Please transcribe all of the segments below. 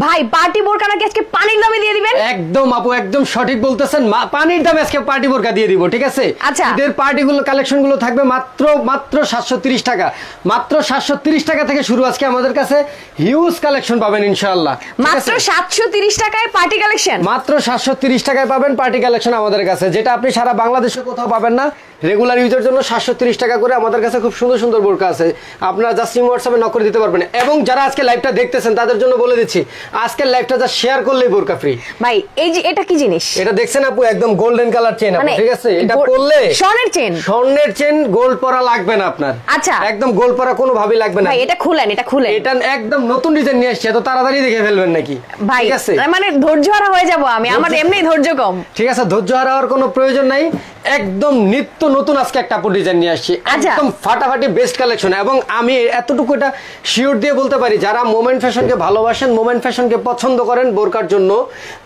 ভাই পার্টি বোরকা নাকি আজকে পানির দামে দিয়ে দিবেন? একদম আপু, একদম সঠিক বলতেছেন, পানির দামে আজকে পার্টি বোরকা দিয়ে দিব, ঠিক আছে? আচ্ছা, ঈদের পার্টিগুলো কালেকশন গুলো থাকবে মাত্র 730 টাকা, মাত্র 730 টাকা থেকে শুরু। আজকে আমাদের কাছে হিউজ কালেকশন পাবেন ইনশাআল্লাহ। মাত্র 730 টাকায় পার্টি কালেকশন, মাত্র 730 টাকায় পাবেন পার্টি কালেকশন আমাদের কাছে, যেটা আপনি সারা বাংলাদেশে কোথাও পাবেন না। রেগুলার ইউজের জন্য 730 টাকা করে আমাদের কাছে খুব সুন্দর সুন্দর বোরকা আছে, আপনারা জাস্ট হোয়াটসঅ্যাপে নক করে দিতে পারবেন। এবং যারা আজকে লাইভটা দেখতেছেন তাদের জন্য বলে দিচ্ছি, আজকের লাইভটা যা শেয়ার করলেই বোরকা ফ্রি। ভাই এই যে এটা কি জিনিস? এটা দেখছেন আপু, একদম গোল্ডেন কালার চেন আপু, ঠিক আছে? এটা পরলে স্বর্ণের চেন, গোল্ড পরা লাগবে না আপনার। আচ্ছা, একদম গোল্ড পরা কোনো ভাবেই লাগবে না। ভাই এটা খুলেন, এটা খুলেন। এটা একদম নতুন ডিজাইন নিয়ে আসছে, এত তাড়াতাড়ি দেখে ফেলবেন নাকি? ভাই ঠিক আছে, মানে ধৈর্য হারা হয়ে যাব আমি, আমার এমনি ধৈর্য কম। ঠিক আছে, ধৈর্য হারার কোনো প্রয়োজন নাই। একদম নিত্য নতুন আজকে একটা ডিজাইন নিয়ে আসছি, একদম ফাটাফাটি বেস্ট কালেকশন। এবং আমি এতটুকু এটা শিওর দিয়ে বলতে পারি, যারা মোমেন্ট ফ্যাশনকে ভালোবাসেন, মোমেন্ট ফ্যাশনকে পছন্দ করেন বোরকার জন্য,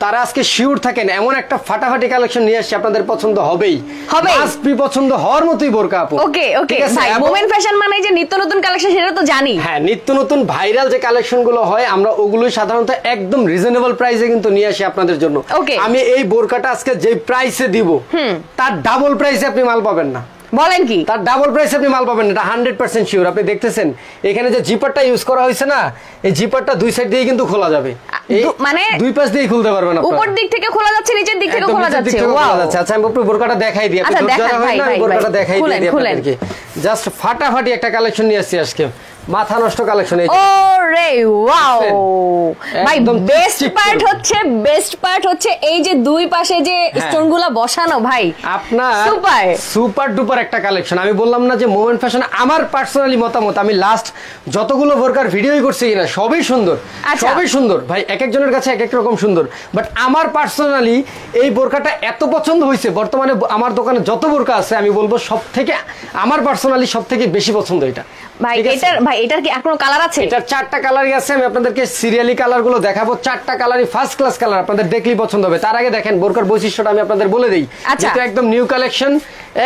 তারা আজকে শিওর থাকেন এমন একটা ফাটাফাটি কালেকশন নিয়ে আসছি, আপনাদের পছন্দ হবেই, আপনি পছন্দ হওয়ার মতোই বোরকা আপু। ওকে ওকে ভাই, মোমেন্ট ফ্যাশন মানে যে নিত্য নতুন কালেকশন সেটা তো জানি। হ্যাঁ, নিত্য নতুন ভাইরাল যে কালেকশন গুলো হয়, আমরা ওগুলোই সাধারণত একদম রিজনেবল প্রাইসে কিন্তু নিয়ে আসি আপনাদের জন্য। আমি এই বোরকাটা আজকে যে প্রাইসে দিব, তার ডাবল প্রাইসে আপনি মাল পাবেন না। বলেন কি? তার ডাবল প্রাইসে আপনি মাল পাবেন না, এটা 100% শিওর। আপনি দেখতেছেন এখানে যে জিপারটা ইউজ করা হয়েছে না, এই জিপারটা দুই সাইড দিয়ে কিন্তু খোলা যাবে, মানে দুই পাশ দিয়ে খুলতে পারবেন আপনি। উপর দিক থেকে খোলা যাচ্ছে, নিচের দিক থেকে খোলা যাচ্ছে। ওয়াও, আচ্ছা আমি আপনি বোরকাটা দেখাই দিই, আপনি ধৈর্য হয় না, বোরকাটা দেখাই দিই আপনাদেরকে। জাস্ট ফাটাফাটি একটা কালেকশন নিয়ে আসছি আজকে, মাথা নষ্ট কালেকশন। ওরে ওয়াও ভাই, বেস্ট পার্ট হচ্ছে এই যে দুই পাশে যে স্টোনগুলো বসানো, ভাই আপনার সুপার ডুপার একটা কালেকশন। আমি বললাম না যে মোমেন্ট ফ্যাশন, আমার পার্সোনালি মতামত, আমি লাস্ট যতগুলো বোরকার ভিডিওই করছি না, সবই সুন্দর, সবই সুন্দর ভাই, এক একজনের কাছে এক এক রকম সুন্দর। বাট আমার পার্সোনালি এই বোরকাটা এত পছন্দ হয়েছে, বর্তমানে আমার দোকানে যত বোরকা আছে আমি বলবো সব থেকে, আমার পার্সোনালি সব থেকে বেশি পছন্দ এটা। ভাই এটার কি এখনো কালার আছে? এটার 4টা কালারই আছে, আমি আপনাদেরকে সিরিয়ালি কালার গুলো দেখাবো। 4টা কালারই ফার্স্ট ক্লাস কালার, আপনাদের দেখলেই পছন্দ হবে। তার আগে দেখেন বোরকার বৈশিষ্ট্যটা আমি আপনাদের বলে দেই, যেটা একদম নিউ কালেকশন,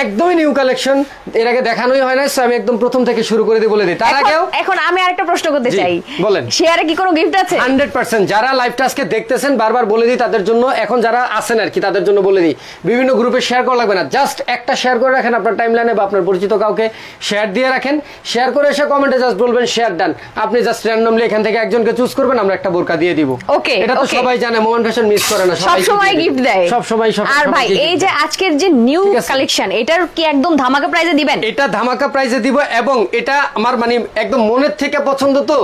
একদমই নিউ কালেকশন, এর আগে দেখানোই হয় না, সো আমি একদম প্রথম থেকে শুরু করে দিই, বলে দিই। তার আগেও এখন আমি আরেকটা প্রশ্ন করতে চাই, বলেন, শেয়ারে কি কোনো গিফট আছে? 100%। যারা লাইভটা আজকে দেখতেছেন, বারবার বলে দিই তাদের জন্য, এখন যারা আছেন আর কি তাদের জন্য বলে দিই, বিভিন্ন গ্রুপে শেয়ার করা লাগবে না, জাস্ট একটা শেয়ার করে রাখেন আপনার টাইমলাইনে বা আপনার পরিচিত কাউকে শেয়ার দিয়ে রাখেন। শেয়ার করে এসে কমেন্টে জাস্ট বলবেন শেয়ার ডান, আপনি জাস্ট র্যান্ডমলি এখান থেকে একজনকে চুজ করবেন, আমরা একটা বোরকা দিয়ে দিব। ওকে, এটা তো সবাই জানে, মোমেন্ট ফ্যাশন মিস করে না, সব সময় গিফট দেয়, সব সময়। আর ভাই এই যে আজকের যে নিউ কালেকশন, এটার কি একদম ধামাকা প্রাইসে দিবেন? এটা ধামাকা প্রাইসে দিব, এবং এটা আমার মানে একদম মনের থেকে পছন্দ, তো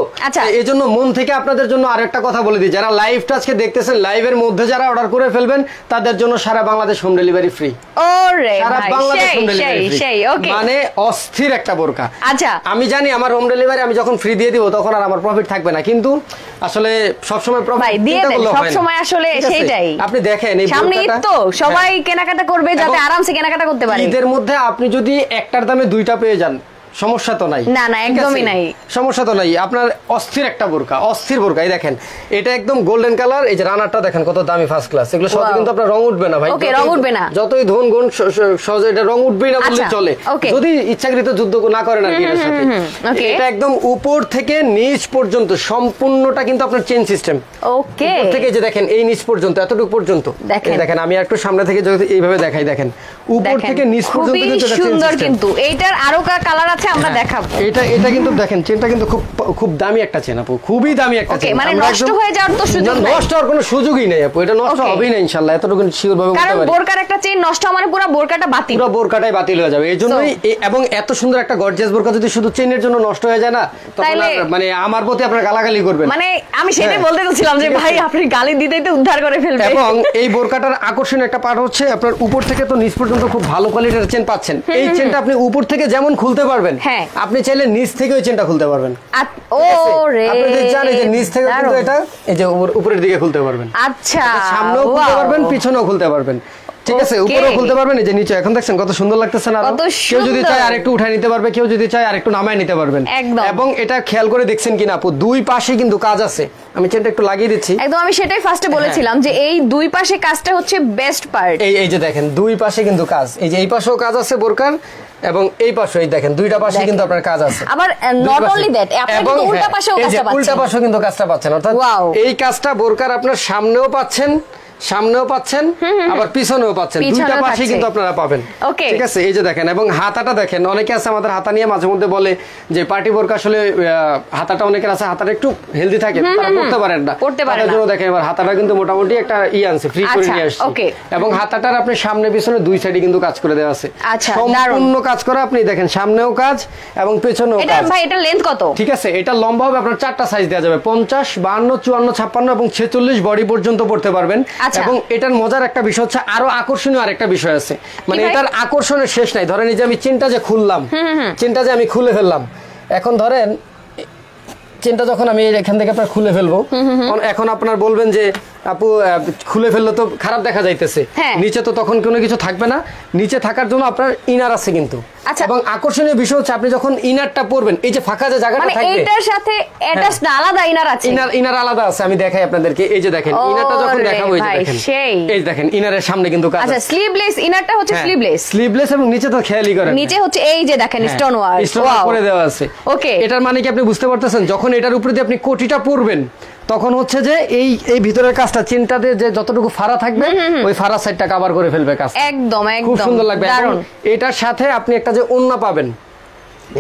এজন্য মন থেকে আপনাদের জন্য আরেকটা কথা বলে দিই, যারা লাইভটা আজকে দেখতেছেন, লাইভের মধ্যে যারা অর্ডার করে ফেলবেন তাদের জন্য সারা বাংলাদেশ হোম ডেলিভারি ফ্রি। ওরে সারা বাংলাদেশ হোম ডেলিভারি ফ্রি, মানে অস্থির একটা বোরকা। আচ্ছা, আমি জানি আমার হোম ডেলিভারি আমি যখন ফ্রি দিয়ে দিব তখন আর আমার প্রফিট থাকবে না, কিন্তু আসলে সব সময় প্রফিট দিয়ে দেন, সব সময় আসলে সেটাই। আপনি দেখেন এই সামনে ঈদ তো সবাই কেনাকাটা করবে, যাতে আরামসে কেনাকাটা করতে পারে। ঈদের মধ্যে আপনি যদি একটার দামে দুইটা পেয়ে যান, সমস্যা তো নাই। না না, একদমই নাই, সমস্যা তো নাই। আপনার অস্থির একটা বোরকা, অস্থির বোরকা। এই দেখেন, এটা একদম গোল্ডেন কালার, এই যে রানারটা দেখেন কত দামি, ফার্স্ট ক্লাস। এগুলো সব কিন্তু আপনার রং উঠবে না ভাই, ওকে, রং উঠবে না, যতই ধন গুণ সহজে এটা রং উঠবেই না বললে চলে, যদি ইচ্ছাকৃত যুদ্ধ না করেন আর কি এর সাথে। এটা একদম উপর থেকে নিচ পর্যন্ত সম্পূর্ণটা কিন্তু আপনার চেইন সিস্টেম। ওকে, উপর থেকে যে দেখেন এই নিচ পর্যন্ত, এতটুকু পর্যন্ত দেখেন, আমি একটু সামনে থেকে যদি এইভাবে দেখাই, দেখেন উপর থেকে নিচ পর্যন্ত কিন্তু এটা সুন্দর। কিন্তু এইটার আরো কালার আছে, আমরা দেখাবো। এটা কিন্তু দেখেন, চেনটা কিন্তু খুব দামি একটা চেন আপু, খুবই দামি একটা চেন, মানে নষ্ট হয়ে যাওয়ার তো সুযোগ নাই, নষ্ট হওয়ার কোনো সুযোগই নেই আপু, এটা নষ্ট হবেই না ইনশাআল্লাহ, এতটুকু শিওর ভাবে বলতে পারি। কারণ বোরকার একটা চেন নষ্ট মানে পুরো বোরকাটা বাতিল, পুরো বোরকাটাই বাতিল হয়ে যাবে। এজন্যই, এবং এত সুন্দর একটা গর্জিয়াস বোরকা যদি শুধু চেনের জন্য নষ্ট হয়ে যায় না, তখন মানে আমার প্রতি আপনারা গালাগালি করবেন। মানে আমি সেটাই বলতে চাচ্ছিলাম যে ভাই আপনি গালি দিতেই তো উদ্ধার করে ফেলবেন। এবং এই বোরকাটার আকর্ষণীয় একটা পার্ট হচ্ছে আপনার উপর থেকে তো নিচ পর্যন্ত খুব ভালো কোয়ালিটির চেন পাচ্ছেন। এই চেনটা আপনি উপর থেকে যেমন খুলতে পারবেন, আপনি চাইলে নিচ থেকে ওই চেনটা খুলতে পারবেন। ওরে, আপনি জানেন যে নিচ থেকে কিন্তু এটা এই যে উপরের দিকে খুলতে পারবেন। আচ্ছা, সামনেও খুলতে পারবেন, পিছনেও খুলতে পারবেন। ঠিক আছে, উপরে খুলতে পারবেন, এই যে নিচে এখন দেখছেন কত সুন্দর লাগতেছে না? কেউ যদি চায় আরেকটু উঠায় নিতে পারবে, কেউ যদি চায় আরেকটু নামায় নিতে পারবেন। এবং এটা খেয়াল করে দেখছেন কিনা আপু, দুই পাশে কিন্তু কাজ আছে। আমি চেনটা একটু লাগিয়ে দিচ্ছি। একদম, আমি সেটাই ফার্স্টে বলেছিলাম যে এই দুই পাশে কাজটা হচ্ছে বেস্ট পার্ট। এই যে দেখেন দুই পাশে কিন্তু কাজ, এই যে এই পাশেও কাজ আছে বোরকার, এবং এই পাশে এই দেখেন দুইটা পাশে কিন্তু আপনার কাজ আছে। আবার নট অনলি দ্যাট, আপনি কিন্তু উল্টা পাশেও কাজটা পাচ্ছেন। উল্টা পাশেও কিন্তু কাজটা পাচ্ছেন, অর্থাৎ এই কাজটা বোরকার আপনার সামনেও পাচ্ছেন, আবার পিছনেও পাচ্ছেন, দুইটা পাশে কিন্তু আপনারা পাবেন। ঠিক আছে, এই যে দেখেন, এবং হাতাটা দেখেন, অনেকে আছে আমাদের হাতা নিয়ে মাঝে মধ্যে বলে যে পার্টি বোরকা আসলে হাতাটা অনেকের আছে হাতাটা একটু হেলদি থাকে, তারা পড়তে পারেন না, তাদের জন্য দেখেন এবার হাতাটা কিন্তু মোটামুটি একটা আনছে, ফ্রি করে নিয়ে আসছে। এবং হাতাটার আপনি সামনে পিছনে দুই সাইডে কিন্তু কাজ করে দেওয়া আছে, সম্পূর্ণ কাজ করা। আপনি দেখেন সামনেও কাজ এবং পেছনেও কাজ। ভাই এটা লেন্থ কত? ঠিক আছে, এটা লম্বা হবে আপনার 4টা সাইজ দেওয়া যাবে, 50, 52, 54, 56 এবং 46 বডি পর্যন্ত পড়তে পারবেন। এবং এটার মজার একটা বিষয় হচ্ছে, আরো আকর্ষণীয় আরেকটা বিষয় আছে, মানে এটার আকর্ষণের শেষ নাই। ধরেন এই যে আমি চেনটা যে খুললাম, চেনটা যে আমি খুলে ফেললাম, এখন ধরেন চেনটা যখন আমি এখান থেকে আপনার খুলে ফেলবো, এখন আপনার বলবেন যে আপু খুলে ফেললে তো খারাপ দেখা যাইতেছে, নিচে তো তখন কোনো কিছু থাকবে না। নিচে থাকার জন্য আপনার ইনার আছে কিন্তু। এবং আকর্ষণীয় বিষয় হচ্ছে আপনি যখন ইনারটা পরবেন, এই যে ফাঁকা যে জায়গাটা থাকবে, এটার সাথে অ্যাটাচ না, আলাদা ইনার আছে, ইনার আলাদা আছে। আমি দেখাই আপনাদেরকে, এই যে দেখেন ইনারটা যখন দেখাবো, এই যে দেখেন, এই দেখেন ইনারের সামনে কিন্তু কাজ আছে। আচ্ছা, স্লিভলেস ইনারটা হচ্ছে স্লিভলেস এবং নিচে তো খেয়ালই করেন, নিচে হচ্ছে এই যে দেখেন স্টোন ওয়ার্ক করে দেওয়া আছে। ওকে, এটার মানে কি আপনি বুঝতে পারতেছেন? যখন এটার উপরে দিয়ে আপনি কোটিটা পরবেন, তখন হচ্ছে যে এই ভিতরের কাজটা চিন্তাতে যে যতটুকু ফাড়া থাকবে, ওই ফাড়া সাইডটা কভার করে ফেলবে কাজ। একদম খুব সুন্দর লাগবে। এটার সাথে আপনি একটা যে ওড়না পাবেন,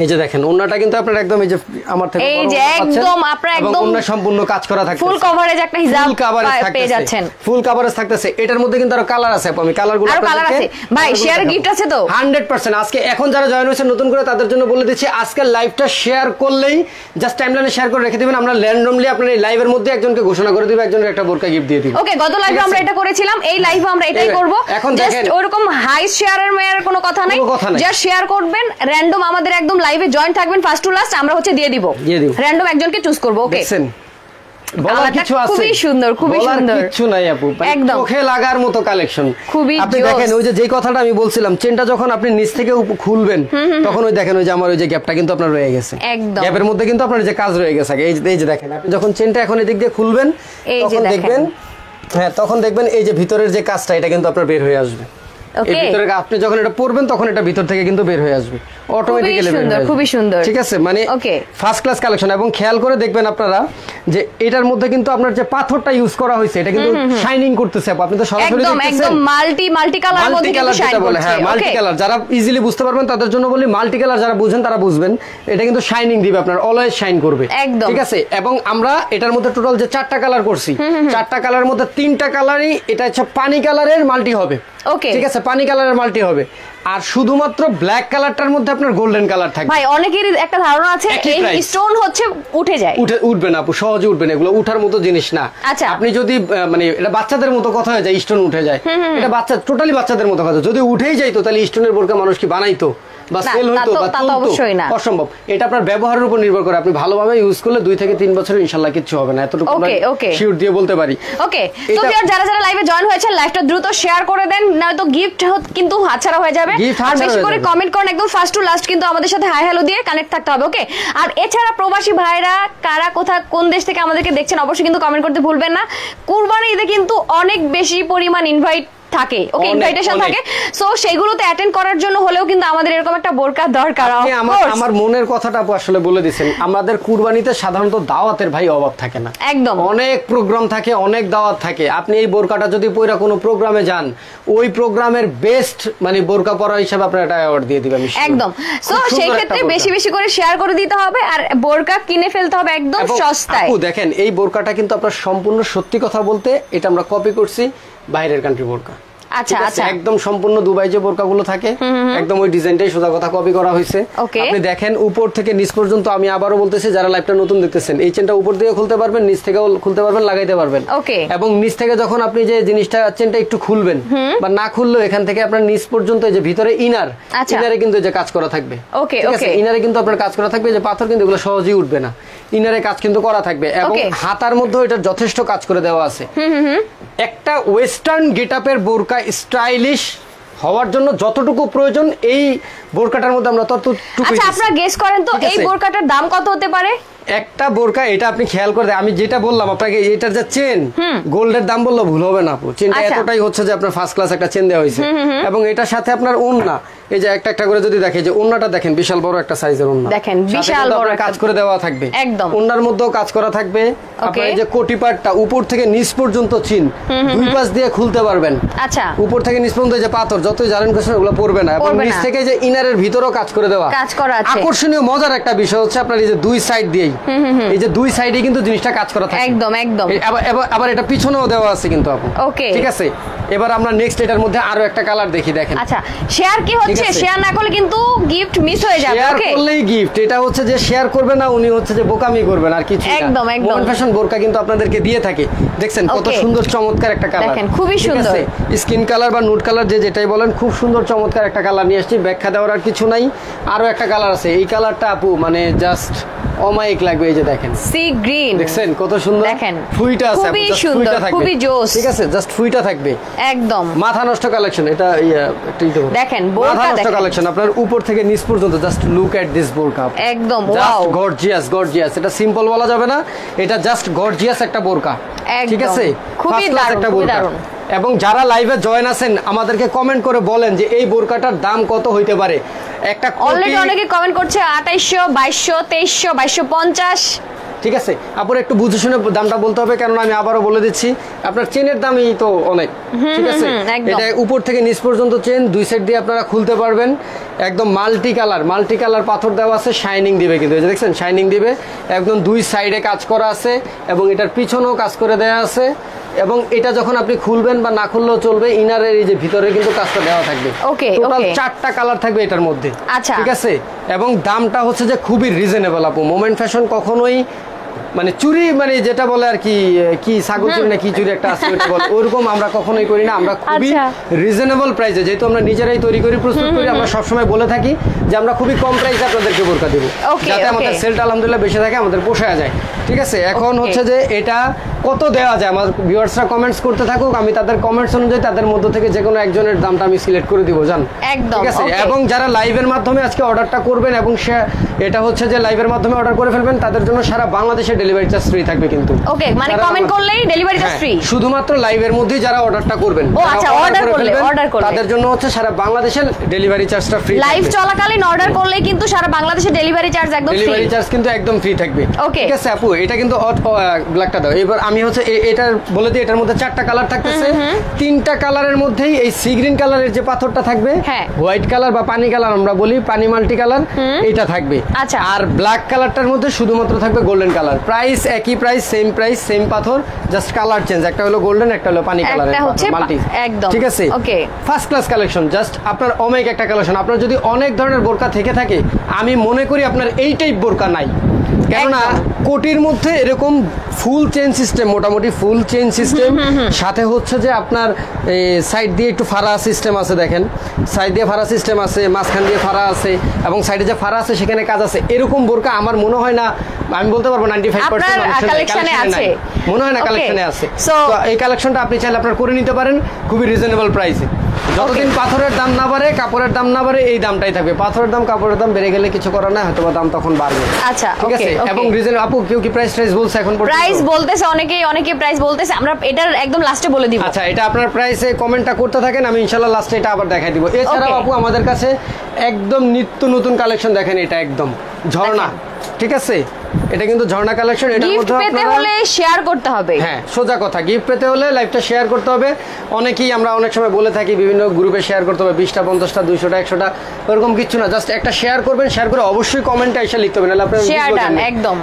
এই যে দেখেন ওড়নাটা কিন্তু আপনার একদম এই যে আমার থেকে এই যে একদম আপনারা একদম ওড়না সম্পূর্ণ কাজ করা থাকছে, ফুল কভারেজ একটা হিজাব পেয়ে যাচ্ছেন, ফুল কভারেজ থাকতেছে। এটার মধ্যে কিন্তু আরো কালার আছে, আমি কালারগুলো আপনাদেরকে ভাই শেয়ার গিফট আছে তো 100%। আজকে এখন যারা জয়েন হয়েছে নতুন করে, তাদের জন্য বলে দিচ্ছি, আজকের লাইভটা শেয়ার করলেই জাস্ট টাইমলাইনে শেয়ার করে রেখে দিবেন, আমরা র্যান্ডমলি আপনার এই লাইভের মধ্যে একজনকে ঘোষণা করে দিব, একজনের একটা বোরকা গিফট দিয়ে দিব। ওকে, গত লাইভে আমরা এটা করেছিলাম, এই লাইভে আমরা এটাই করব। এখন দেখেন ওরকম হাই শেয়ারের মেয়ের কোনো কথা নাই, জাস্ট শেয়ার করবেন র্যান্ডম, আমাদের একদম লাইভে জয়েন থাকবেন ফার্স্ট টু লাস্ট, আমরা হচ্ছে দিয়ে দিব র্যান্ডম একজনকে চুজ করব। ওকে, বলার কিছু আছে? খুবই সুন্দর, খুবই সুন্দর, কিছু নাই আপু, একদম চোখে লাগার মতো কালেকশন। আপনি জোস। দেখেন ওই যে কথাটা আমি বলছিলাম, চেনটা যখন আপনি নিচ থেকে খুলবেন, তখন ওই দেখেন ওই যে আমার ওই যে গ্যাপটা কিন্তু আপনার রয়ে গেছে, গ্যাপের মধ্যে কিন্তু আপনার যে কাজ রয়ে গেছে। এই যে দেখেন, আপনি যখন চেনটা এখন এদিক দিয়ে খুলবেন, তখন দেখবেন, তখন দেখবেন এই যে ভিতরের যে কাজটা, এটা কিন্তু আপনার বের হয়ে আসবে। এই ভিতরে আপনি যখন এটা পরবেন, তখন এটা ভিতর থেকে কিন্তু বের হয়ে আসবে অটোমেটিক্যালি। খুবই সুন্দর, ঠিক আছে, মানে ফার্স্ট ক্লাস কালেকশন। এবং খেয়াল করে দেখবেন আপনারা যে এটার মধ্যে কিন্তু আপনার যে পাথরটা ইউজ করা হয়েছে, এটা কিন্তু শাইনিং করতেছে। আপনি তো সরাসরি দেখতেছেন, একদম মাল্টি কালার মধ্যে কিন্তু শাইন করছে। হ্যাঁ, মাল্টি কালার যারা ইজিলি বুঝতে পারবেন তাদের জন্য বলি, মাল্টি কালার যারা বুঝেন তারা বুঝবেন, এটা কিন্তু শাইনিং দিবে, আপনার অলওয়েজ শাইন করবে। ঠিক আছে, এবং আমরা এটার মধ্যে টোটাল যে 4টা কালার করছি, 4টা কালারের মধ্যে 3টা কালারই এটা হচ্ছে পানি কালারের মাল্টি হবে। ঠিক আছে, পানি কালারের মাল্টি হবে, আর শুধুমাত্র ব্ল্যাক কালারটার মধ্যে আপনার গোল্ডেন কালার থাকবে। ভাই অনেকেরই একটা ধারণা আছে এই স্টোন হচ্ছে উঠে যায়, উঠবে না আপু, সহজে উঠবে না, এগুলো উঠার মতো জিনিস না। আপনি যদি মানে এটা বাচ্চাদের মতো কথা হয়ে যায়, স্টোন উঠে যায়, এটা টোটালি বাচ্চাদের মতো কথা। যদি উঠেই যাইতো তাহলে স্টোনের বোরকা মানুষ কি বানাইতো বা সেল হইতো বা চলতো? অসম্ভব। এটা আপনার ব্যবহারের উপর নির্ভর করে, আপনি ভালোভাবে ইউজ করলে 2 থেকে 3 বছর ইনশাআল্লাহ কিছু হবে না, এতটুকু শিওর দিয়ে বলতে পারি। ওকে, তো যারা যারা লাইভে জয়েন হয়েছেন, লাইভটা দ্রুত শেয়ার করে দেন, নয়তো গিফট কিন্তু হাতছাড়া হয়ে যাবে। আর বেশি করে কমেন্ট করুন, একদম ফার্স্ট টু লাস্ট কিন্তু আমাদের সাথে হাই হ্যালো দিয়ে কানেক্ট থাকতে হবে। ওকে, আর এছাড়া প্রবাসী ভাইরা কারা কোন দেশ থেকে আমাদেরকে দেখছেন, অবশ্যই কিন্তু কমেন্ট করতে ভুলবেন না। কুরবানি ঈদে কিন্তু অনেক বেশি পরিমাণ ইনভাইট থাকে, ওকে, ইনভাইটেশন থাকে, সো সেগুলোতে অ্যাটেন্ড করার জন্য হলেও কিন্তু আমাদের এরকম একটা বোরকা দরকার। আমার মনের কথাটা আসলে বলে দিয়েছেন, আমাদের কুরবানিতে সাধারণত দাওয়াতের ভাই অভাব থাকে না, একদম অনেক প্রোগ্রাম থাকে, অনেক দাওয়াত থাকে। আপনি এই বোরকাটা যদি পয়রা কোনো প্রোগ্রামে যান, ওই প্রোগ্রামের বেস্ট মানে বোরকা পরা হিসেবে আপনারা এটা অ্যাওয়ার্ড দিয়ে দিবেন একদম। সো সেই ক্ষেত্রে বেশি বেশি করে শেয়ার করে দিতে হবে, আর বোরকা কিনে ফেলতে হবে একদম সস্তায়। আপু দেখেন, এই বোরকাটা কিন্তু আপনার সম্পূর্ণ সত্যি কথা বলতে, এটা আমরা কপি করছি বাইরের কান্ট্রি বোরকা। আচ্ছা আচ্ছা, একদম সম্পূর্ণ দুবাই যে বোরকাগুলো থাকে, একদম ওই ডিজাইনটাই সোজা কথা কপি করা হয়েছে। আপনি দেখেন উপর থেকে নিচ পর্যন্ত, আমি আবারও বলতেছি যারা লাইভটা নতুন দেখতেছেন, এই চেনটা উপর দিয়ে খুলতে পারবেন, নিচ থেকেও খুলতে পারবেন, লাগাইতে পারবেন। এবং নিচ থেকে যখন আপনি যে জিনিসটা চেনটা একটু খুলবেন বা না খুললেও, এখান থেকে আপনার নিচ পর্যন্ত যে ভিতরে ইনারে কিন্তু যে কাজ করা থাকবে, ইনারে কিন্তু আপনার কাজ করা থাকবে, যে পাথর কিন্তু এগুলো সহজেই উঠবে না। ইনারে কাজ কিন্তু করা থাকবে এবং হাতার মধ্যে এটা যথেষ্ট কাজ করে দেওয়া আছে। একটা ওয়েস্টার্ন গেটআপের বোরকা স্টাইলিশ হওয়ার জন্য যতটুকু প্রয়োজন এই বোরকাটার মধ্যে আমরা ততটুকু। আচ্ছা আপনারা গেস করেন তো এই বোরকাটার দাম কত হতে পারে? একটা বোরকা এটা আপনি খেয়াল করে আমি যেটা বললাম আপনাকে, এটার যে চেন গোল্ডের দাম বললে ভুল হবে না আপু। চেনটা এতটাই হচ্ছে যে আপনার ফার্স্ট ক্লাস একটা চেন দেওয়া হয়েছে এবং এটার সাথে আপনার ওড়না, এই যে একটা একটা করে যদি দেখে যে ওড়নাটা দেখেন বিশাল বড় একটা সাইজের ওড়না, দেখেন বিশাল বড় কাজ করে দেওয়া থাকবে একদম। ওড়নার মধ্যেও কাজ করা থাকবে। আপনার এই যে কোটি পাটটা উপর থেকে নিচ পর্যন্ত চিন দুই পাশ দিয়ে খুলতে পারবেন। আচ্ছা উপর থেকে নিচ পর্যন্ত যে পাথর যতই জানেন কিছু ওগুলো পড়বে না এবং নিচ থেকে যে ইনারের ভিতরেও কাজ করে দেওয়া কাজ করা আছে। আকর্ষণীয় মজার একটা বিষয় হচ্ছে আপনার এই যে দুই সাইড দিয়েই এই যে দুই সাইডে কিন্তু জিনিসটা কাজ করা থাকে একদম একদম। আবার এটা পিছনেও দেওয়া আছে কিন্তু আপু। ওকে ঠিক আছে, এবার আমরা নেক্সট এটার মধ্যে আরো একটা কালার দেখি। দেখেন আচ্ছা শেয়ার কি হচ্ছে, শেয়ার না করলে কিন্তু গিফট মিস হয়ে যাবে। শেয়ার করলেই গিফট, এটা হচ্ছে যে শেয়ার করবে না উনি হচ্ছে যে বোকামি করবেন আর কিছু না। একদম একদম। মন ফ্যাশন বোরকা কিন্তু আপনাদেরকে দিয়ে থাকে। দেখছেন কত সুন্দর চমৎকার একটা কালার, দেখেন খুবই সুন্দর স্কিন কালার বা নুড কালার যে যেটাই বলেন, খুব সুন্দর চমৎকার একটা কালার নিয়ে আসছি। ব্যাখ্যা দেওয়ার আর কিছু নাই। আরো একটা কালার আছে, এই কালারটা আপু মানে জাস্ট অমায়িক লাগবে। এই যে দেখেন সি গ্রিন, দেখছেন কত সুন্দর, দেখেন ফুইটা আছে, খুবই সুন্দর, খুবই জোস। ঠিক আছে, জাস্ট ফুইটা থাকবে একদম। মাথা নষ্ট কালেকশন এটা, দেখেন মাথা নষ্ট কালেকশন আপনার উপর থেকে নিচ পর্যন্ত। জাস্ট লুক এট দিস বোরকা, একদম ওয়াও, গর্জিয়াস গর্জিয়াস। এটা সিম্পল বলা যাবে না, এটা জাস্ট গর্জিয়াস একটা বোরকা। ঠিক আছে, খুবই দারুণ, একটা বোরকা। এবং যারা লাইভে জয়েন আছেন আমাদেরকে কমেন্ট করে বলেন যে এই বোরকাটার দাম কত হইতে পারে। একটা অলরেডি অনেকে কমেন্ট করছে 2800, 2200, 2300, 2250। ঠিক আছে, আপুর একটু বুঝে শুনে দামটা বলতে হবে, কারণ আমি আবারও বলে দিচ্ছি আপনার চেনের দামই তো অনেক। ঠিক আছে, এটা উপর থেকে নিচ পর্যন্ত চেন, দুই সাইড দিয়ে আপনারা খুলতে পারবেন। একদম মাল্টি কালার পাথর দেওয়া আছে, শাইনিং দিবে কিন্তু এই যে দেখছেন শাইনিং দিবে একদম। দুই সাইডে কাজ করা আছে এবং এটার পিছনেও কাজ করে দেওয়া আছে। এবং এটা যখন আপনি খুলবেন বা না খুললেও চলবে, ইনারের এই যে ভিতরে কিন্তু কাজটা দেওয়া থাকবে। টোটাল 4টা কালার থাকবে এটার মধ্যে। আচ্ছা ঠিক আছে, এবং দামটা হচ্ছে যে খুবই রিজনেবল আপু। মোমেন্ট ফ্যাশন কখনোই মানে চুরি মানে যেটা বলে আর কি কি ছাগল চুরি না কি চুরি একটা আছে ওটা বলে, ওরকম আমরা কখনোই করি না। আমরা খুবই রিজনেবল প্রাইসে, যেহেতু আমরা নিজেরাই তৈরি করি প্রস্তুত করি, আমরা সবসময় বলে থাকি যে আমরা খুবই কম প্রাইসে আপনাদেরকে বোরকা দেবো, যাতে আমাদের সেলটা আলহামদুলিল্লাহ বেশি থাকে, আমাদের পোষায় যায়। ঠিক আছে, এখন হচ্ছে যে এটা কত দেওয়া যায় আমার ভিউয়ার্সরা কমেন্টস করতে থাকুক, আমি তাদের কমেন্টস অনুযায়ী তাদের মধ্য থেকে যে কোনো একজনের দামটা আমি সিলেক্ট করে দিব জান। ঠিক আছে, এবং যারা লাইভের মাধ্যমে আজকে অর্ডারটা করবেন এবং এটা হচ্ছে যে লাইভের মাধ্যমে অর্ডার করে ফেলবেন, তাদের জন্য সারা বাংলাদেশে ডেলিভারি চার্জ ফ্রি থাকবে কিন্তু। ওকে, মানে কমেন্ট করলেই ডেলিভারি চার্জ ফ্রি, শুধুমাত্র লাইভের মধ্যেই যারা অর্ডারটা করবেন। ও আচ্ছা, অর্ডার করলে তাদের জন্য হচ্ছে সারা বাংলাদেশের ডেলিভারি চার্জটা ফ্রি। লাইভ চলাকালীন অর্ডার করলে কিন্তু সারা বাংলাদেশে ডেলিভারি চার্জ একদম ফ্রি, ডেলিভারি চার্জ কিন্তু একদম ফ্রি থাকবে। ঠিক আছে আপু, এটা কিন্তু ব্ল্যাকটা দাও। এবার আমি হচ্ছে এটার বলে দিই, এটার মধ্যে 4টা কালার থাকতেছে। 3টা কালারের মধ্যেই এই সি গ্রিন কালারের যে পাথরটা থাকবে, হোয়াইট কালার বা পানি কালার আমরা বলি, পানি মাল্টি কালার, এটা থাকবে। আর ব্ল্যাক কালারটার মধ্যে শুধুমাত্র থাকবে গোল্ডেন কালার। প্রাইস একই প্রাইস, সেম পাথর, জাস্ট কালার চেঞ্জ, একটা হলো গোল্ডেন একটা হলো পানি কালার মাল্টি। একদম ঠিক আছে, okay first class collection, just আপনার অনেক একটা কালেকশন। আপনার যদি অনেক ধরনের বোরকা থেকে থাকে, আমি মনে করি আপনার এই টাইপ বোরকা নাই, কেননা কোটির মধ্যে এরকম ফুল চেন সিস্টেম, মোটামুটি ফুল চেন সিস্টেম, সাথে হচ্ছে যে আপনার সাইড দিয়ে একটু ফাড়া সিস্টেম আছে। দেখেন সাইড দিয়ে ফাড়া সিস্টেম আছে, মাঝখান দিয়ে ফাড়া আছে, এবং সাইডে যে ফাড়া আছে সেখানে কাজ আছে। এরকম বোরকা আমার মনে হয় না, আমি বলতে পারবো 95% কালেকশনে আছে, মনে হয় না কালেকশনে আছে। তো এই কালেকশনটা আপনি চাইলে আপনার করে নিতে পারেন খুবই রিজনেবল প্রাইসে। যতদিন পাথরের দাম না বাড়ে, কাপড়ের দাম না বাড়ে, এই দামটাই থাকবে। পাথরের দাম কাপড়ের দাম বেড়ে গেলে কিছু করার না, হয়তো দাম তখন বাড়বে। আচ্ছা ঠিক আছে, এবং রিজন আপু কেউ কি প্রাইস বলছে এখন পর্যন্ত? প্রাইস বলতেছে অনেকে প্রাইস বলতেছে, আমরা এটার একদম লাস্টে বলে দিব। আচ্ছা, এটা আপনার প্রাইসে কমেন্টটা করতে থাকেন, আমি ইনশাআল্লাহ লাস্টে এটা আবার দেখাই দিব। এছাড়াও আপু আমাদের কাছে একদম নিত্য নতুন কালেকশন দেখেন, এটা একদম ঝর্ণা। ঠিক আছে, এটা কিন্তু ঝর্ণা কালেকশন। এটার মধ্যে পেতে হলে শেয়ার করতে হবে। হ্যাঁ, সোজা কথা, গিফট পেতে হলে লাইভটা শেয়ার করতে হবে। অনেকেই আমরা অনেক সময় বলে থাকি বিভিন্ন গ্রুপে শেয়ার করতে হবে, 20টা 50টা 200টা 100টা, এরকম কিছু না। জাস্ট একটা শেয়ার করবেন, শেয়ার করে অবশ্যই কমেন্টে আইসা লিখতে হবে, নাহলে আপনারা শেয়ার ডান একদম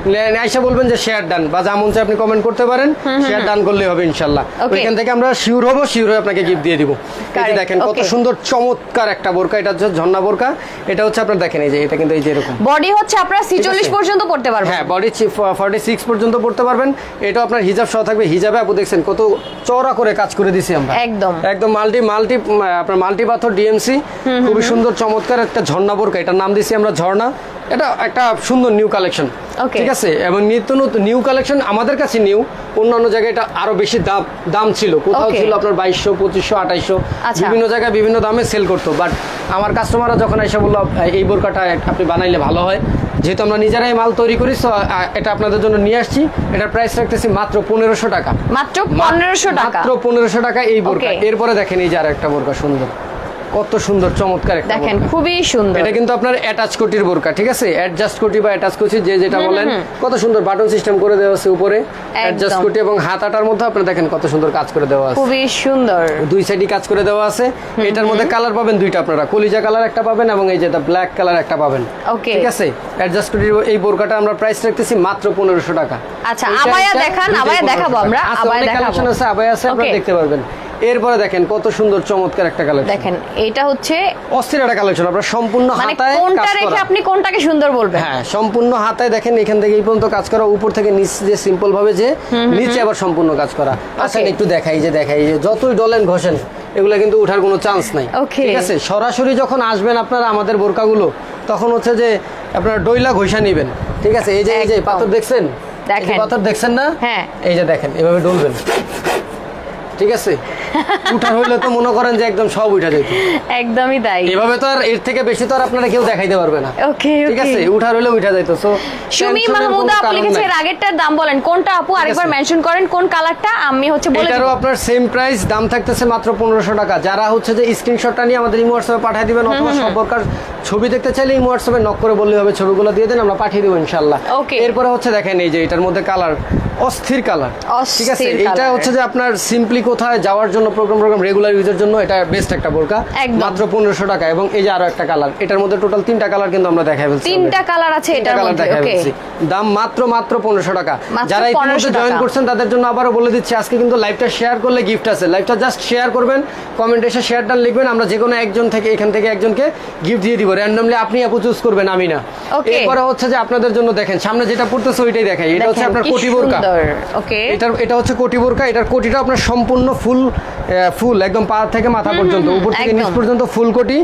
আইসা বলবেন যে শেয়ার ডান, বা যা মন চায় আপনি কমেন্ট করতে পারেন, শেয়ার ডান করলেই হবে ইনশাআল্লাহ। ওইখান থেকে আমরা শিওর হব, শিওর হয়ে আপনাকে গিফট দিয়ে দিব। এই যে দেখেন কত সুন্দর চমৎকার একটা বোরকা, এটা হচ্ছে ঝর্ণা বোরকা। এটা হচ্ছে আপনারা দেখেন এই যে এটা কিন্তু এই যে এরকম বডি হচ্ছে আপনারা 46 পর্যন্ত পড়তে পারবেন। হ্যাঁ, বডি 46 পর্যন্ত পড়তে পারবেন। এটা আপনার হিজাব সহ থাকবে। হিজাবে আপু দেখছেন কত চওড়া করে কাজ করে দিছি আমরা, একদম মাল্টি আপনার মাল্টি পাথর ডিএমসি, খুবই সুন্দর চমৎকার একটা ঝর্ণা বোরকা। এটার নাম দিছি আমরা ঝর্ণা। এটা একটা সুন্দর নিউ কালেকশন, ঠিক আছে, এবং নিত্য নতুন নিউ কালেকশন আমাদের কাছে নিউ, অন্যান্য জায়গায় এটা আরো বেশি দাম ছিল, কোথাও ছিল আপনার 2200, 2500, 2800, বিভিন্ন জায়গায় বিভিন্ন দামে সেল করতো। বাট আমার কাস্টমাররা যখন এসে বললো এই বোরকাটা আপনি বানাইলে ভালো হয়, যেহেতু আমরা নিজেরাই মাল তৈরি করি, সো এটা আপনাদের জন্য নিয়ে আসছি। এটার প্রাইস রাখতেছি মাত্র 1500 টাকা। মাত্র 1500 টাকা, মাত্র 1500 টাকা এই বোরকা। এরপরে দেখেন এই যে আরেকটা বোরকা সুন্দর, কত সুন্দর চমৎকার একটা দেখেন, খুবই সুন্দর। এটা কিন্তু আপনার অ্যাটাচ কোটির বোরকা, ঠিক আছে, অ্যাডজাস্ট কোটি বা অ্যাটাচ কোটি যে যেটা বলেন, কত সুন্দর বাটন সিস্টেম করে দেওয়া আছে উপরে, অ্যাডজাস্ট কোটি, এবং হাতাটার মধ্যে আপনি দেখেন কত সুন্দর কাজ করে দেওয়া আছে, খুবই সুন্দর, দুই সাইডে কাজ করে দেওয়া আছে। এটার মধ্যে কালার পাবেন দুইটা, আপনারা কলিজা কালার একটা পাবেন এবং এই যে ব্ল্যাক কালার একটা পাবেন, ঠিক আছে। অ্যাডজাস্ট কোটির এই বোরকাটা আমরা প্রাইস রাখতেছি মাত্র 1500 টাকা। আচ্ছা, আবায়া দেখান, আবায়া দেখাবো আমরা, আবায়া দেখাবো, কালেকশন আছে, আবায়া আছে, আপনারা দেখতে পারবেন। এরপরে দেখেন কত সুন্দর চমৎকার একটা কালেকশন, দেখেন এটা হচ্ছে অস্থির একটা কালেকশন। আপনারা সম্পূর্ণ হাতায় কোনটা রেখে আপনি কোনটাকে সুন্দর বলবেন? হ্যাঁ, সম্পূর্ণ হাতায় দেখেন এখান থেকে এই পর্যন্ত কাজ করা, উপর থেকে নিচ যে সিম্পল ভাবে যে নিচে আবার সম্পূর্ণ কাজ করা। আচ্ছা, একটু দেখাই যে যতই ডলেন ঘষেন এগুলা কিন্তু ওঠার কোনো চান্স নাই, ঠিক আছে। সরাসরি যখন আসবেন আপনারা আমাদের বোরকাগুলো, তখন হচ্ছে যে আপনারা ডইলা ঘষা নেবেন, ঠিক আছে। এই যে পাথর দেখছেন, পাথর দেখছেন না, এই যে দেখেন এভাবে ডলবেন, ঠিক আছে। উঠা হইলে তো মনে করেন যে একদম সব উঠা যেত, একদমই তাই। এভাবে তো আর এর থেকে বেশি তো আর আপনারা কেউ দেখাইতে পারবে না, ঠিক আছে। উঠা হইলে উঠা যাইতো। সো সুমি মাহমুদা আপু লিখেছে এর আগেরটার দাম বলেন কোনটা আপু, আরেকবার মেনশন করেন কোন কালারটা, আমি হচ্ছে বলে এটারও আপনার সেম প্রাইস, দাম থাকতেছে মাত্র 1500 টাকা। যারা হচ্ছে যে স্ক্রিনশটটা নিয়ে আমাদের ইমো হোয়াটসঅ্যাপে পাঠিয়ে দিবেন, অথবা সম্পর্কের ছবি দেখতে চাইলে ইমো হোয়াটসঅ্যাপে নক করে বললেই হবে, ছবিগুলো দিয়ে দেন, আমরা পাঠিয়ে দেব ইনশাআল্লাহ। এরপরে হচ্ছে দেখেন এই যে এটার মধ্যে কালার, অস্থির কালার, ঠিক আছে। এটা হচ্ছে যে আপনার সিম্পলি কোথায় যাওয়ার জন্য, প্রোগ্রাম রেগুলার ইউজের জন্য এটা বেস্ট একটা বোরকা, মাত্র 1500 টাকা। এবং এই যে আরো একটা কালার, এটার মধ্যে টোটাল 3টা কালার কিন্তু আমরা দেখাই ফেলছি, 3টা কালার আছে এটার মধ্যে, ওকে। দাম মাত্র 1500 টাকা। যারা ইতিমধ্যে জয়েন করছেন তাদের জন্য আবারো বলে দিচ্ছি, আজকে কিন্তু লাইভটা শেয়ার করলে গিফট আছে। লাইভটা জাস্ট শেয়ার করবেন, কমেন্টে এসে শেয়ারটা লিখবেন, আমরা যে কোনো একজন থেকে এখান থেকে একজনকে গিফট দিয়ে দিব র্যান্ডমলি, আপনি আপু চুজ করবেন, আমি না। এরপরে হচ্ছে যে আপনাদের জন্য দেখেন সামনে যেটা পড়তেছে ওইটাই দেখাই, এটা হচ্ছে আপনার কোটি বোরকা, ওকে। এটা হচ্ছে কোটি বোরকা, এটার কোটিটা আপনার সম্পূর্ণ ফুল একদম পা থেকে মাথা পর্যন্ত, উপর থেকে নিচ পর্যন্ত ফুল কোটি।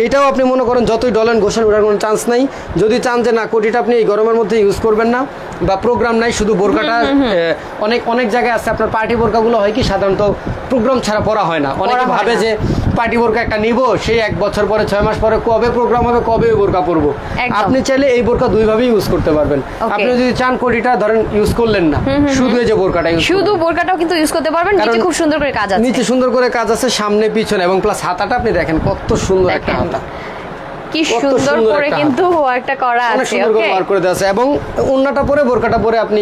এটাও আপনি মনে করেন যতই ডলেন ঘোষণ ওঠার কোনো চান্স নাই। যদি চান যে না কোটিটা আপনি এই গরমের মধ্যে ইউজ করবেন না, বা প্রোগ্রাম নাই, শুধু বোরকাটা, অনেক জায়গায় আছে আপনার পার্টি বোরকাগুলো হয় কি সাধারণত প্রোগ্রাম ছাড়া পরা হয় না। অনেকে ভাবে যে পার্টি বোরকা একটা নিব, সেই 1 বছর পরে 6 মাস পরে কবে প্রোগ্রাম হবে, কবে বোরকা পরবো। আপনি চাইলে এই বোরকা দুইভাবেই ইউজ করতে পারবেন। আপনি যদি চান কোটিটা ধরেন ইউজ করলেন না, শুধু এই যে বোরকাটা ইউজ, শুধু বোরকাটাও কিন্তু ইউজ করতে পারবেন, নিচে খুব সুন্দর করে কাজ আছে, নিচে সুন্দর করে কাজ আছে, সামনে পিছনে, এবং প্লাস হাতাটা আপনি দেখেন কত সুন্দর একটা হাতা, কি সুন্দর করে কিন্তু ওয়ার্কটা করা আছে, অনেক সুন্দর করে ওয়ার্ক করে দেওয়া আছে। এবং ওন্নাটা পরে বোরকাটা পরে আপনি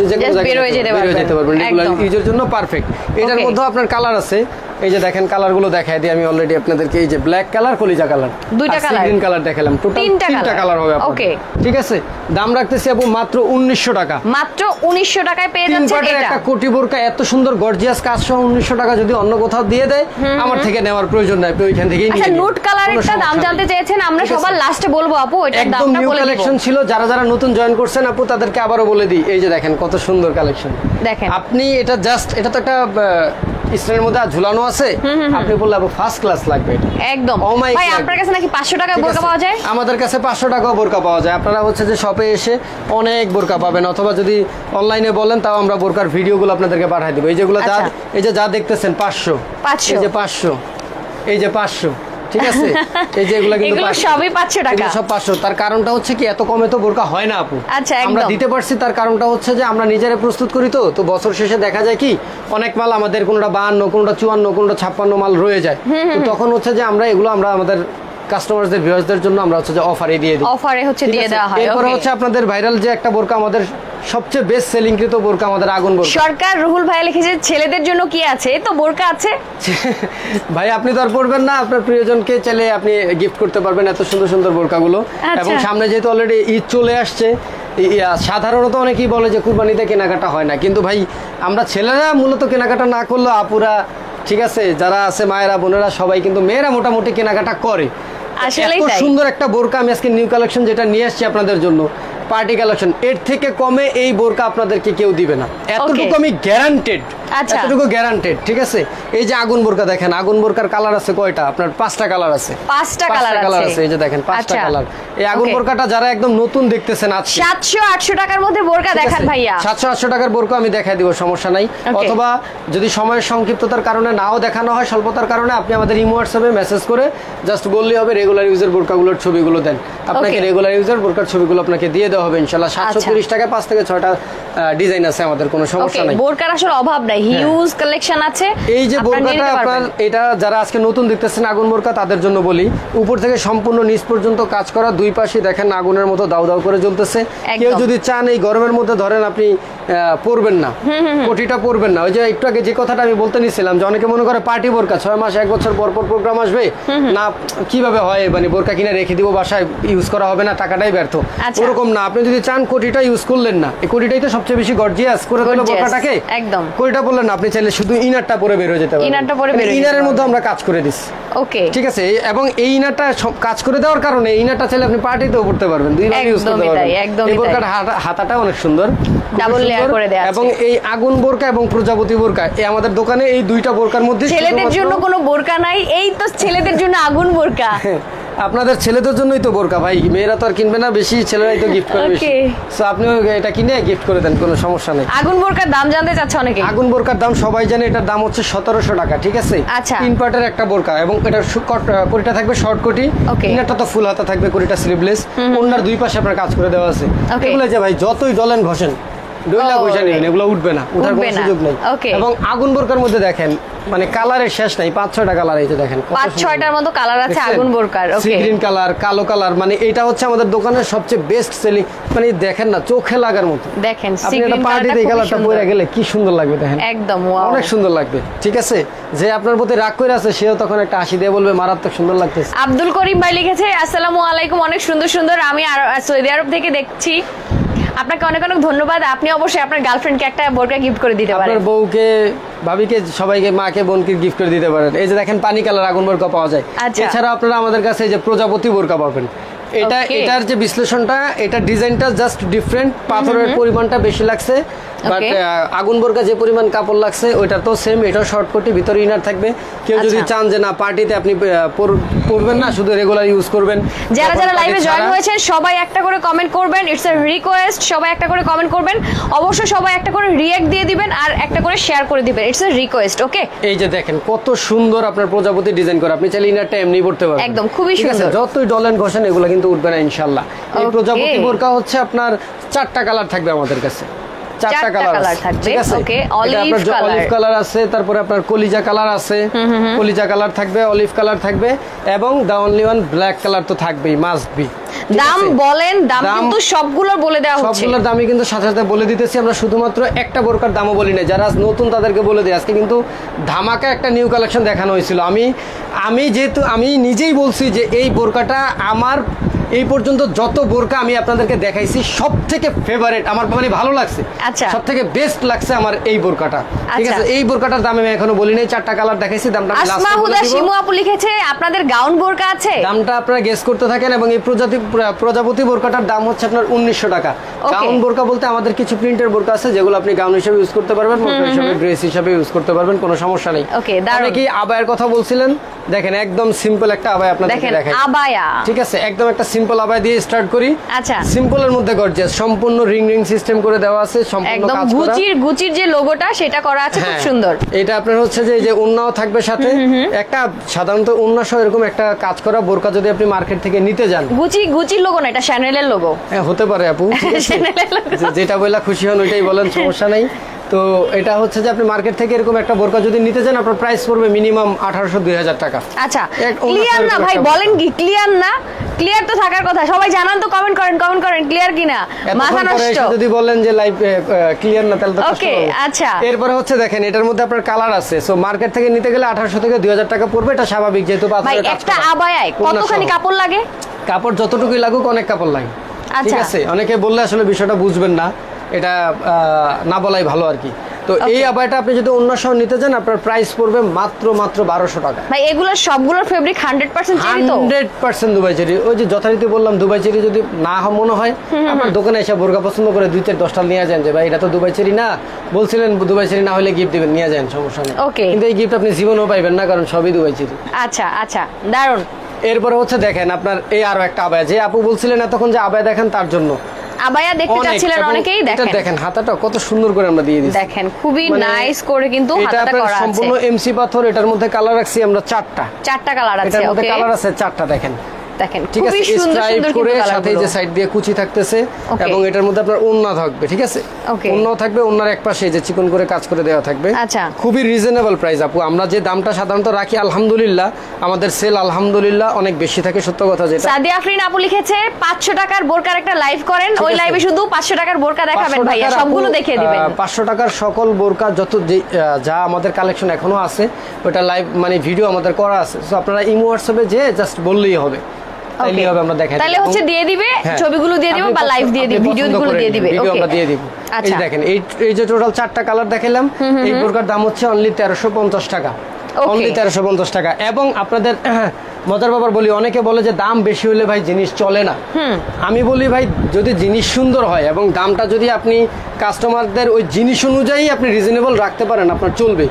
যে কোনো জায়গায় বের হয়ে যেতে পারবেন, রেগুলার ইউজের জন্য পারফেক্ট। এটার মধ্যে আপনার কালার আছে, এই যে দেখেন কালারগুলো দেখাই দিই আমি অলরেডি আপনাদেরকে। এই যে ব্ল্যাক কালার, কলিজা কালার, দুইটা কালার, গ্রিন কালার দেখালাম, টোটাল 3টা কালার হবে আপনাদের, ওকে, ঠিক আছে। দাম রাখতেছি আপু মাত্র 1900 টাকা। মাত্র 1900 টাকায় পেয়ে যাচ্ছেন এটা। একটা কোটি বোরকা এত সুন্দর গর্জিয়াস কাজ সহ 1900 টাকা যদি অন্য কোথাও দিয়ে দেয়, আমার থেকে নেওয়ার প্রয়োজন নাই, আপনি ওইখান থেকেই নিয়ে নিন। আচ্ছা, নুট কালারেরটা দাম জানতে চেয়েছেন, আমরা সবার লাস্টে বলবো আপু, এটার দামটা বলে দিব। কালেকশন ছিল, যারা নতুন জয়েন করছেন আপু তাদেরকে আবারো বলে দিই, এই যে দেখেন কত সুন্দর কালেকশন। দেখেন আপনি এটা জাস্ট, এটা তো একটা স্ট্যান্ডের মধ্যে ঝুলানো আছে, আপনি বললে আপু ফার্স্ট ক্লাস লাগবে এটা, একদম। ভাই আপনার কাছে নাকি 500 টাকা বোরকা পাওয়া যায়? আমাদের কাছে 500 টাকাও বোরকা পাওয়া যায়। আপনারা হচ্ছে যে শপে এসে অনেক বোরকা পাবেন, অথবা যদি অনলাইনে বলেন তাও আমরা বোরকার ভিডিওগুলো আপনাদেরকে পাঠিয়ে দেব। এই যেগুলো এই যে যা দেখতেছেন 500, এই যে 500, এই যে 500, ঠিক আছে। এই যে এগুলো কিন্তু সবই 500 টাকা, সব 500। তার কারণটা হচ্ছে কি এত কমে তো বোরকা হয় না আপু। আচ্ছা, আমরা দিতে পারছি, তার কারণটা হচ্ছে যে আমরা নিজেরা প্রস্তুত করি, তো বছর শেষে দেখা যায় কি অনেক মাল আমাদের কোনটা 52, কোনটা 54, কোনটা 56 মাল রয়ে যায়। তো তখন হচ্ছে যে আমরা এগুলো আমাদের কাস্টমারদের ভিউয়ারদের জন্য আমরা হচ্ছে যে অফারে দিয়ে দিই, অফারে হচ্ছে দিয়ে দেওয়া হয়। এরপর হচ্ছে আপনাদের ভাইরাল যে একটা বোরকা, আমাদের সবচেয়ে বেস্ট সেলিং কৃত বোরকা আমাদের আগুন বোরকা। সরকার রুহুল ভাই লিখেছে ছেলেদের জন্য কি আছে, তো বোরকা আছে ভাই, আপনি তো আর পরবেন না, আপনার প্রিয়জনকে চাইলে আপনি গিফট করতে পারবেন এত সুন্দর সুন্দর বোরকাগুলো। এবং সামনে যেহেতু অলরেডি ঈদ চলে আসছে, সাধারণত অনেকেই বলে যে কুরবানিতে কেনাকাটা হয় না, কিন্তু ভাই আমরা ছেলেরা মূলত কেনাকাটা না করলেও আপুরা, ঠিক আছে, যারা আছে মায়েরা বোনেরা সবাই কিন্তু, মেয়েরা মোটামুটি কেনাকাটা করে। এত সুন্দর একটা বোরকা আমি আজকে নিউ কালেকশন যেটা নিয়ে আসছি আপনাদের জন্য, পার্টি কালেকশন। এর থেকে কমে এই বোরকা আপনাদেরকে কেউ দিবে না, এতটুকু আমি গ্যারান্টেড, এতটুকু গ্যারান্টেড। ঠিক আছে, এই যে আগুন বোরকা দেখেন, আগুন বোরকার কালার আছে কয়টা? আপনার 5টা কালার আছে, 5টা কালার আছে। এই যে দেখেন 5টা কালার। এই আগুন বোরকাটা যারা একদম নতুন দেখতেছেন আজকে 700-800 টাকার মধ্যে বোরকা দেখান ভাইয়া। 700-800 টাকার বোরকা আমি দেখাই দিব, সমস্যা নাই। অথবা যদি সময়ের সংক্ষিপ্ততার কারণে নাও দেখানো হয়, স্বল্পতার কারণে, আপনি আমাদের ইমো হোয়াটসঅ্যাপে মেসেজ করে জাস্ট বললেই হবে রেগুলার ইউজের বোরকাগুলোর ছবিগুলো দেন, আপনাকে রেগুলার ইউজের বোরকার ছবিগুলো আপনাকে দিয়ে দেওয়া হবে ইনশাআল্লাহ। 730 টাকা 5 থেকে 6টা ডিজাইন আছে আমাদের, কোনো সমস্যা নাই। বোরকার আসলে অভাব নাই, হিউজ কালেকশন আছে। এই যে বোরকাটা আপনার, এটা যারা আজকে নতুন দেখতেছেন আগুন বোরকা, তাদের জন্য বলি, উপর থেকে সম্পূর্ণ নিচ পর্যন্ত কাজ করা, দুই পাশে দেখেন আগুনের মতো দাউ দাউ করে জ্বলতেছে। কেউ যদি চান এই গরমের মধ্যে ধরেন আপনি পরবেন না, কোটিটা পরবেন না, ওই যে একটু আগে যে কথাটা আমি বলতে নিছিলাম যে অনেকে মনে করে পার্টি বোরকা 6 মাস 1 বছর পর পর প্রোগ্রাম আসবে না, কিভাবে হয়, মানে বোরকা কিনে রেখে দিব বাসায়, ইউজ করা হবে না, টাকাটাই ব্যর্থ, ওরকম না। আপনি যদি চান কোটিটা ইউজ করলেন না, এই কোটিটাই তো সবচেয়ে বেশি গর্জিয়াস করে দিল বোরকাটাকে, একদম কোটিটা বললেন না, আপনি চাইলে শুধু ইনারটা পরে বের হয়ে যেতে পারেন, ইনারের মধ্যে আমরা কাজ করে দিচ্ছি। ওকে, ঠিক আছে। এবং এই ইনারটা কাজ করে দেওয়ার কারণে ইনারটা চাইলে আপনি পার্টিতেও পড়তে পারবেন, দুইভাবে ইউজ করতে পারবেন। এই বোরকার হাতাটা অনেক সুন্দর, ডাবল লেয়ার করে দেয়া আছে। এবং এই আগুন বোরকা এবং প্রজাপতি বোরকা, এই আমাদের দোকানে এই দুইটা বোরকার মধ্যে ছেলেদের জন্য কোনো বোরকা নাই, এই তো ছেলেদের জন্য আগুন বোরকা। আপনাদের ছেলেদের জন্যই তো বোরকা ভাই, মেয়েরা তো আর কিনবে না বেশি, ছেলেরাই তো গিফট করে বেশি। সো আপনিও এটা কিনে গিফট করে দেন, কোনো সমস্যা নেই। আগুন বোরকার দাম জানতে চাচ্ছে অনেকে। আগুন বোরকার দাম সবাই জানে, এটার দাম হচ্ছে 1700 টাকা। ঠিক আছে, 3 পার্টের একটা বোরকা, এবং এটা কোটিটা থাকবে শর্ট কোটি, ইনারটা তো ফুল হাতা থাকবে, কোটিটা স্লিভলেস, ওনার দুই পাশে আপনার কাজ করে দেওয়া আছে। এগুলো যে ভাই যতই ডলেন ঘষেন ডইলা ঘষে নেবেন, এগুলো উঠবে না, উঠার কোনো সুযোগ নেই। এবং আগুন বোরকার মধ্যে দেখেন মানে কালারের শেষ নাই, 5-6টা কালার, এই যে দেখেন 5-6টার মতো কালার আছে আগুন বোরকার। সি গ্রিন কালার, কালো কালার, মানে এটা হচ্ছে আমাদের দোকানের সবচেয়ে বেস্ট সেলিং, মানে দেখেন না চোখে লাগার মতো। দেখেন সি গ্রিন পার্টিতে এই কালারটা পরে গেলে কি সুন্দর লাগবে, দেখেন একদম অনেক সুন্দর লাগবে। ঠিক আছে, যে আপনার প্রতি রাগ করে আছে সেও তখন একটা হাসি দিয়ে বলবে মারাত্মক সুন্দর লাগতেছে। আব্দুল করিম ভাই লিখেছে, আসসালামু আলাইকুম, অনেক সুন্দর সুন্দর, আমি সৌদি আরব থেকে দেখছি, আপনাকে অনেক অনেক ধন্যবাদ। আপনি অবশ্যই আপনার গার্লফ্রেন্ডকে একটা বোরকা গিফট করে দিতে পারেন, আপনার বউকে, ভাবিকে, সবাইকে, মাকে, বোনকে গিফট করে দিতে পারেন। এই যে দেখেন পানি কালার আগুন বোরকা পাওয়া যায়। এছাড়া আপনারা আমাদের কাছে এই যে প্রজাপতি বোরকা পাবেন। এটার যে বিশ্লেষণটা, এটা ডিজাইনটা জাস্ট ডিফারেন্ট, পাথরের পরিমাণটা বেশি লাগছে, বাট আগুন বোরকা যে পরিমাণ কাপড় লাগছে ওইটা তো সেম, এটাও শর্ট কোটি, ভিতরে ইনার থাকবে। কেউ যদি চান যে না পার্টিতে আপনি পরবেন না, শুধু রেগুলার ইউজ করবেন, যারা যারা লাইভে জয়েন হয়েছেন সবাই একটা করে কমেন্ট করবেন, ইটস আ রিকোয়েস্ট, সবাই একটা করে কমেন্ট করবেন, অবশ্যই সবাই একটা করে রিঅ্যাক্ট দিয়ে দিবেন আর একটা করে শেয়ার করে দিবেন, ইটস আ রিকোয়েস্ট। ওকে, এই যে দেখেন কত সুন্দর আপনার প্রজাপতি ডিজাইন করা, আপনি চাইলে ইনারটা এমনি পড়তে পারবেন, একদম খুবই সুন্দর। যতই ডলেন ঘষেন এগুলো কিন্তু উঠবে না ইনশাআল্লাহ। এই প্রজাপতি বোরকা হচ্ছে আপনার 4টা কালার থাকবে আমাদের কাছে, 4টা কালার থাকবে। ঠিক আছে, ওকে, অলিভ কালার আছে, তারপরে আপনার কলিজা কালার আছে, কলিজা কালার থাকবে, অলিভ কালার থাকবে, এবং the only one black colour তো থাকবেই, মাস্ট বি। দাম বলেন, দাম কিন্তু সবগুলোর বলে দেওয়া হচ্ছে, সবগুলোর দামই কিন্তু সাথে সাথে বলে দিতেছি আমরা, শুধুমাত্র একটা বোরকার দামও বলি না, যারা নতুন তাদেরকে বলে দিই। আজকে কিন্তু ধামাকা একটা নিউ কালেকশন দেখানো হয়েছিল। আমি যেহেতু আমি নিজেই বলছি যে এই বোরকাটা আমার এই পর্যন্ত যত বোরকা আমি আপনাদেরকে দেখাইছি সবথেকে ফেভারিট, আমার মানে ভালো লাগছে, সবথেকে বেস্ট লাগছে আমার এই বোরকাটা। ঠিক আছে, এই বোরকাটার দাম আমি এখনো বলি নাই, 4টা কালার দেখাইছি, দামটা আসমা হুদা শিমু আপু লিখেছে আপনাদের গাউন বোরকা আছে, দামটা আপনারা গেস করতে থাকেন। এবং এই প্রজাপতি বোরকাটার দাম হচ্ছে আপনার 1900 টাকা। গাউন বোরকা বলতে আমাদের কিছু প্রিন্টের বোরকা আছে যেগুলো আপনি গাউন হিসেবে ইউজ করতে পারবেন, বোরকা হিসেবে, ড্রেস হিসেবে ইউজ করতে পারবেন, কোনো সমস্যা নেই। আপনি কি আবায়ার কথা বলছিলেন, দেখেন একদম সিম্পল একটা আবায়া আপনাদেরকে দেখাই। আবায়া, ঠিক আছে, একদম একটা সিম্পল আবায়া দিয়ে স্টার্ট করি। আচ্ছা, সিম্পলের মধ্যে গর্জিয়াস, সম্পূর্ণ রিং সিস্টেম করে দেওয়া আছে, সম্পূর্ণ কাজ করা, একদম গুচির যে লোগোটা সেটা করা আছে, খুব সুন্দর। এটা আপনার হচ্ছে যে ওন্নাও থাকবে সাথে, একটা সাধারণত ওন্না সহ এরকম একটা কাজ করা বোরকা যদি আপনি মার্কেট থেকে নিতে যান, গুচির লোগো না, এটা শ্যানেলের লোগো। হ্যাঁ, হতে পারে আপু, যেটা বললা খুশি হন ওইটাই বলেন, সমস্যা নেই। তো এটা হচ্ছে যে আপনি মার্কেট থেকে এরকম একটা বোরকা যদি নিতে চান, আপনার প্রাইস পড়বে মিনিমাম 1800-2000 টাকা। আচ্ছা, ক্লিয়ার না ভাই, বলেন কি ক্লিয়ার না? ক্লিয়ার তো থাকার কথা, সবাই জানান তো, কমেন্ট করেন ক্লিয়ার কিনা, মাথা নষ্ট। যদি বলেন যে লাইভ ক্লিয়ার না তাহলে তো ওকে। আচ্ছা, এরপরে হচ্ছে দেখেন এটার মধ্যে আপনার কালার আছে, সো মার্কেট থেকে নিতে গেলে 1800 থেকে 2000 টাকা পড়বে, এটা স্বাভাবিক, যেহেতু ভাই একটা আবায়ায় কতখানি কাপড় লাগে? কাপড় যতটুকুই লাগুক অনেক কাপড় লাগে। ঠিক আছে, অনেকে বললে আসলে বিষয়টা বুঝবেন না, এটা না বলাই ভালো আর কি। তো এই আবায়াটা আপনি যদি অন্য সহ নিতে চান আপনার প্রাইস পড়বে মাত্র 1200 টাকা। ভাই এগুলো সবগুলোর ফেব্রিক 100% চেরি তো? 100% দুবাই চেরি। ওই যে যথারীতি বললাম দুবাই চেরি যদি না মনে হয় আপনার দোকানে এসে বোরকা পছন্দ করে 2-4-10টা নিয়ে যান, যে ভাই এটা তো দুবাই চেরি না, বলছিলেন দুবাই চেরি না হলে গিফট দিবেন, নিয়ে যান, সমস্যা নেই। কিন্তু এই গিফট আপনি জীবনেও পাইবেন না, কারণ সবই দুবাই চেরি। আচ্ছা আচ্ছা, দারুন। এরপরে হচ্ছে দেখেন আপনার এই আরো একটা আবায়া, যে আপু বলছিলেন এতক্ষণ যে আবায়া দেখেন, তার জন্য আবায়া দেখতে চাচ্ছিলেন অনেকেই। দেখেন দেখেন হাতাটা কত সুন্দর করে আমরা দিয়ে দিয়েছি, দেখেন খুবই নাইস করে কিন্তু হাতাটা করা আছে। সম্পূর্ণ এমসি পাথর, এটার মধ্যে কালার রাখছি আমরা 4টা কালার আছে। এটার মধ্যে কালার আছে 4টা, দেখেন দেখেন ঠিক আছে, খুবই সুন্দর সুন্দর করে সাথে যে সাইড দিয়ে কুচি থাকতেছে, এবং এটার মধ্যে আপনার ওন্না থাকবে, ঠিক আছে, ওন্নাও থাকবে, ওন্নার এক পাশে যে চিকন করে কাজ করে দেওয়া থাকবে। আচ্ছা, খুবই রিজনেবল প্রাইস আপু। আমরা যে দামটা সাধারণত রাখি আলহামদুলিল্লাহ আমাদের সেল আলহামদুলিল্লাহ অনেক বেশি থাকে, সত্য কথা যেটা। সাদিয়া আফরিন আপু লিখেছে 500 টাকার বোরকার একটা লাইভ করেন, ওই লাইভে শুধু 500 টাকার বোরকা দেখাবেন ভাইয়া, সবগুলো দেখিয়ে দিবেন। 500 টাকার সকল বোরকা যত যা আমাদের কালেকশন এখনো আছে ওটা লাইভ মানে ভিডিও আমাদের করা আছে, সো আপনারা ইমো হোয়াটসঅ্যাপে যে জাস্ট বললেই হবে, তাইলেই হবে, আমরা দেখাই। তাহলে হচ্ছে দিয়ে দিবে, ছবিগুলো দিয়ে দিবে বা লাইভ দিয়ে দিবে, ভিডিওগুলো দিয়ে দিবে, ভিডিও আমরা দিয়ে দিব। এই দেখেন এই যে টোটাল 4টা কালার দেখাইলাম, এই বোরকার দাম হচ্ছে অনলি 1350 টাকা, অনলি 1350 টাকা। এবং আপনাদের মজার ব্যাপার বলি, অনেকে বলে যে দাম বেশি হলে ভাই জিনিস চলে না। আমি বলি ভাই যদি জিনিস সুন্দর হয় এবং দামটা যদি আপনি কাস্টমারদের ওই জিনিস অনুযায়ী আপনি রিজনেবল রাখতে পারেন, আপনার চলবে।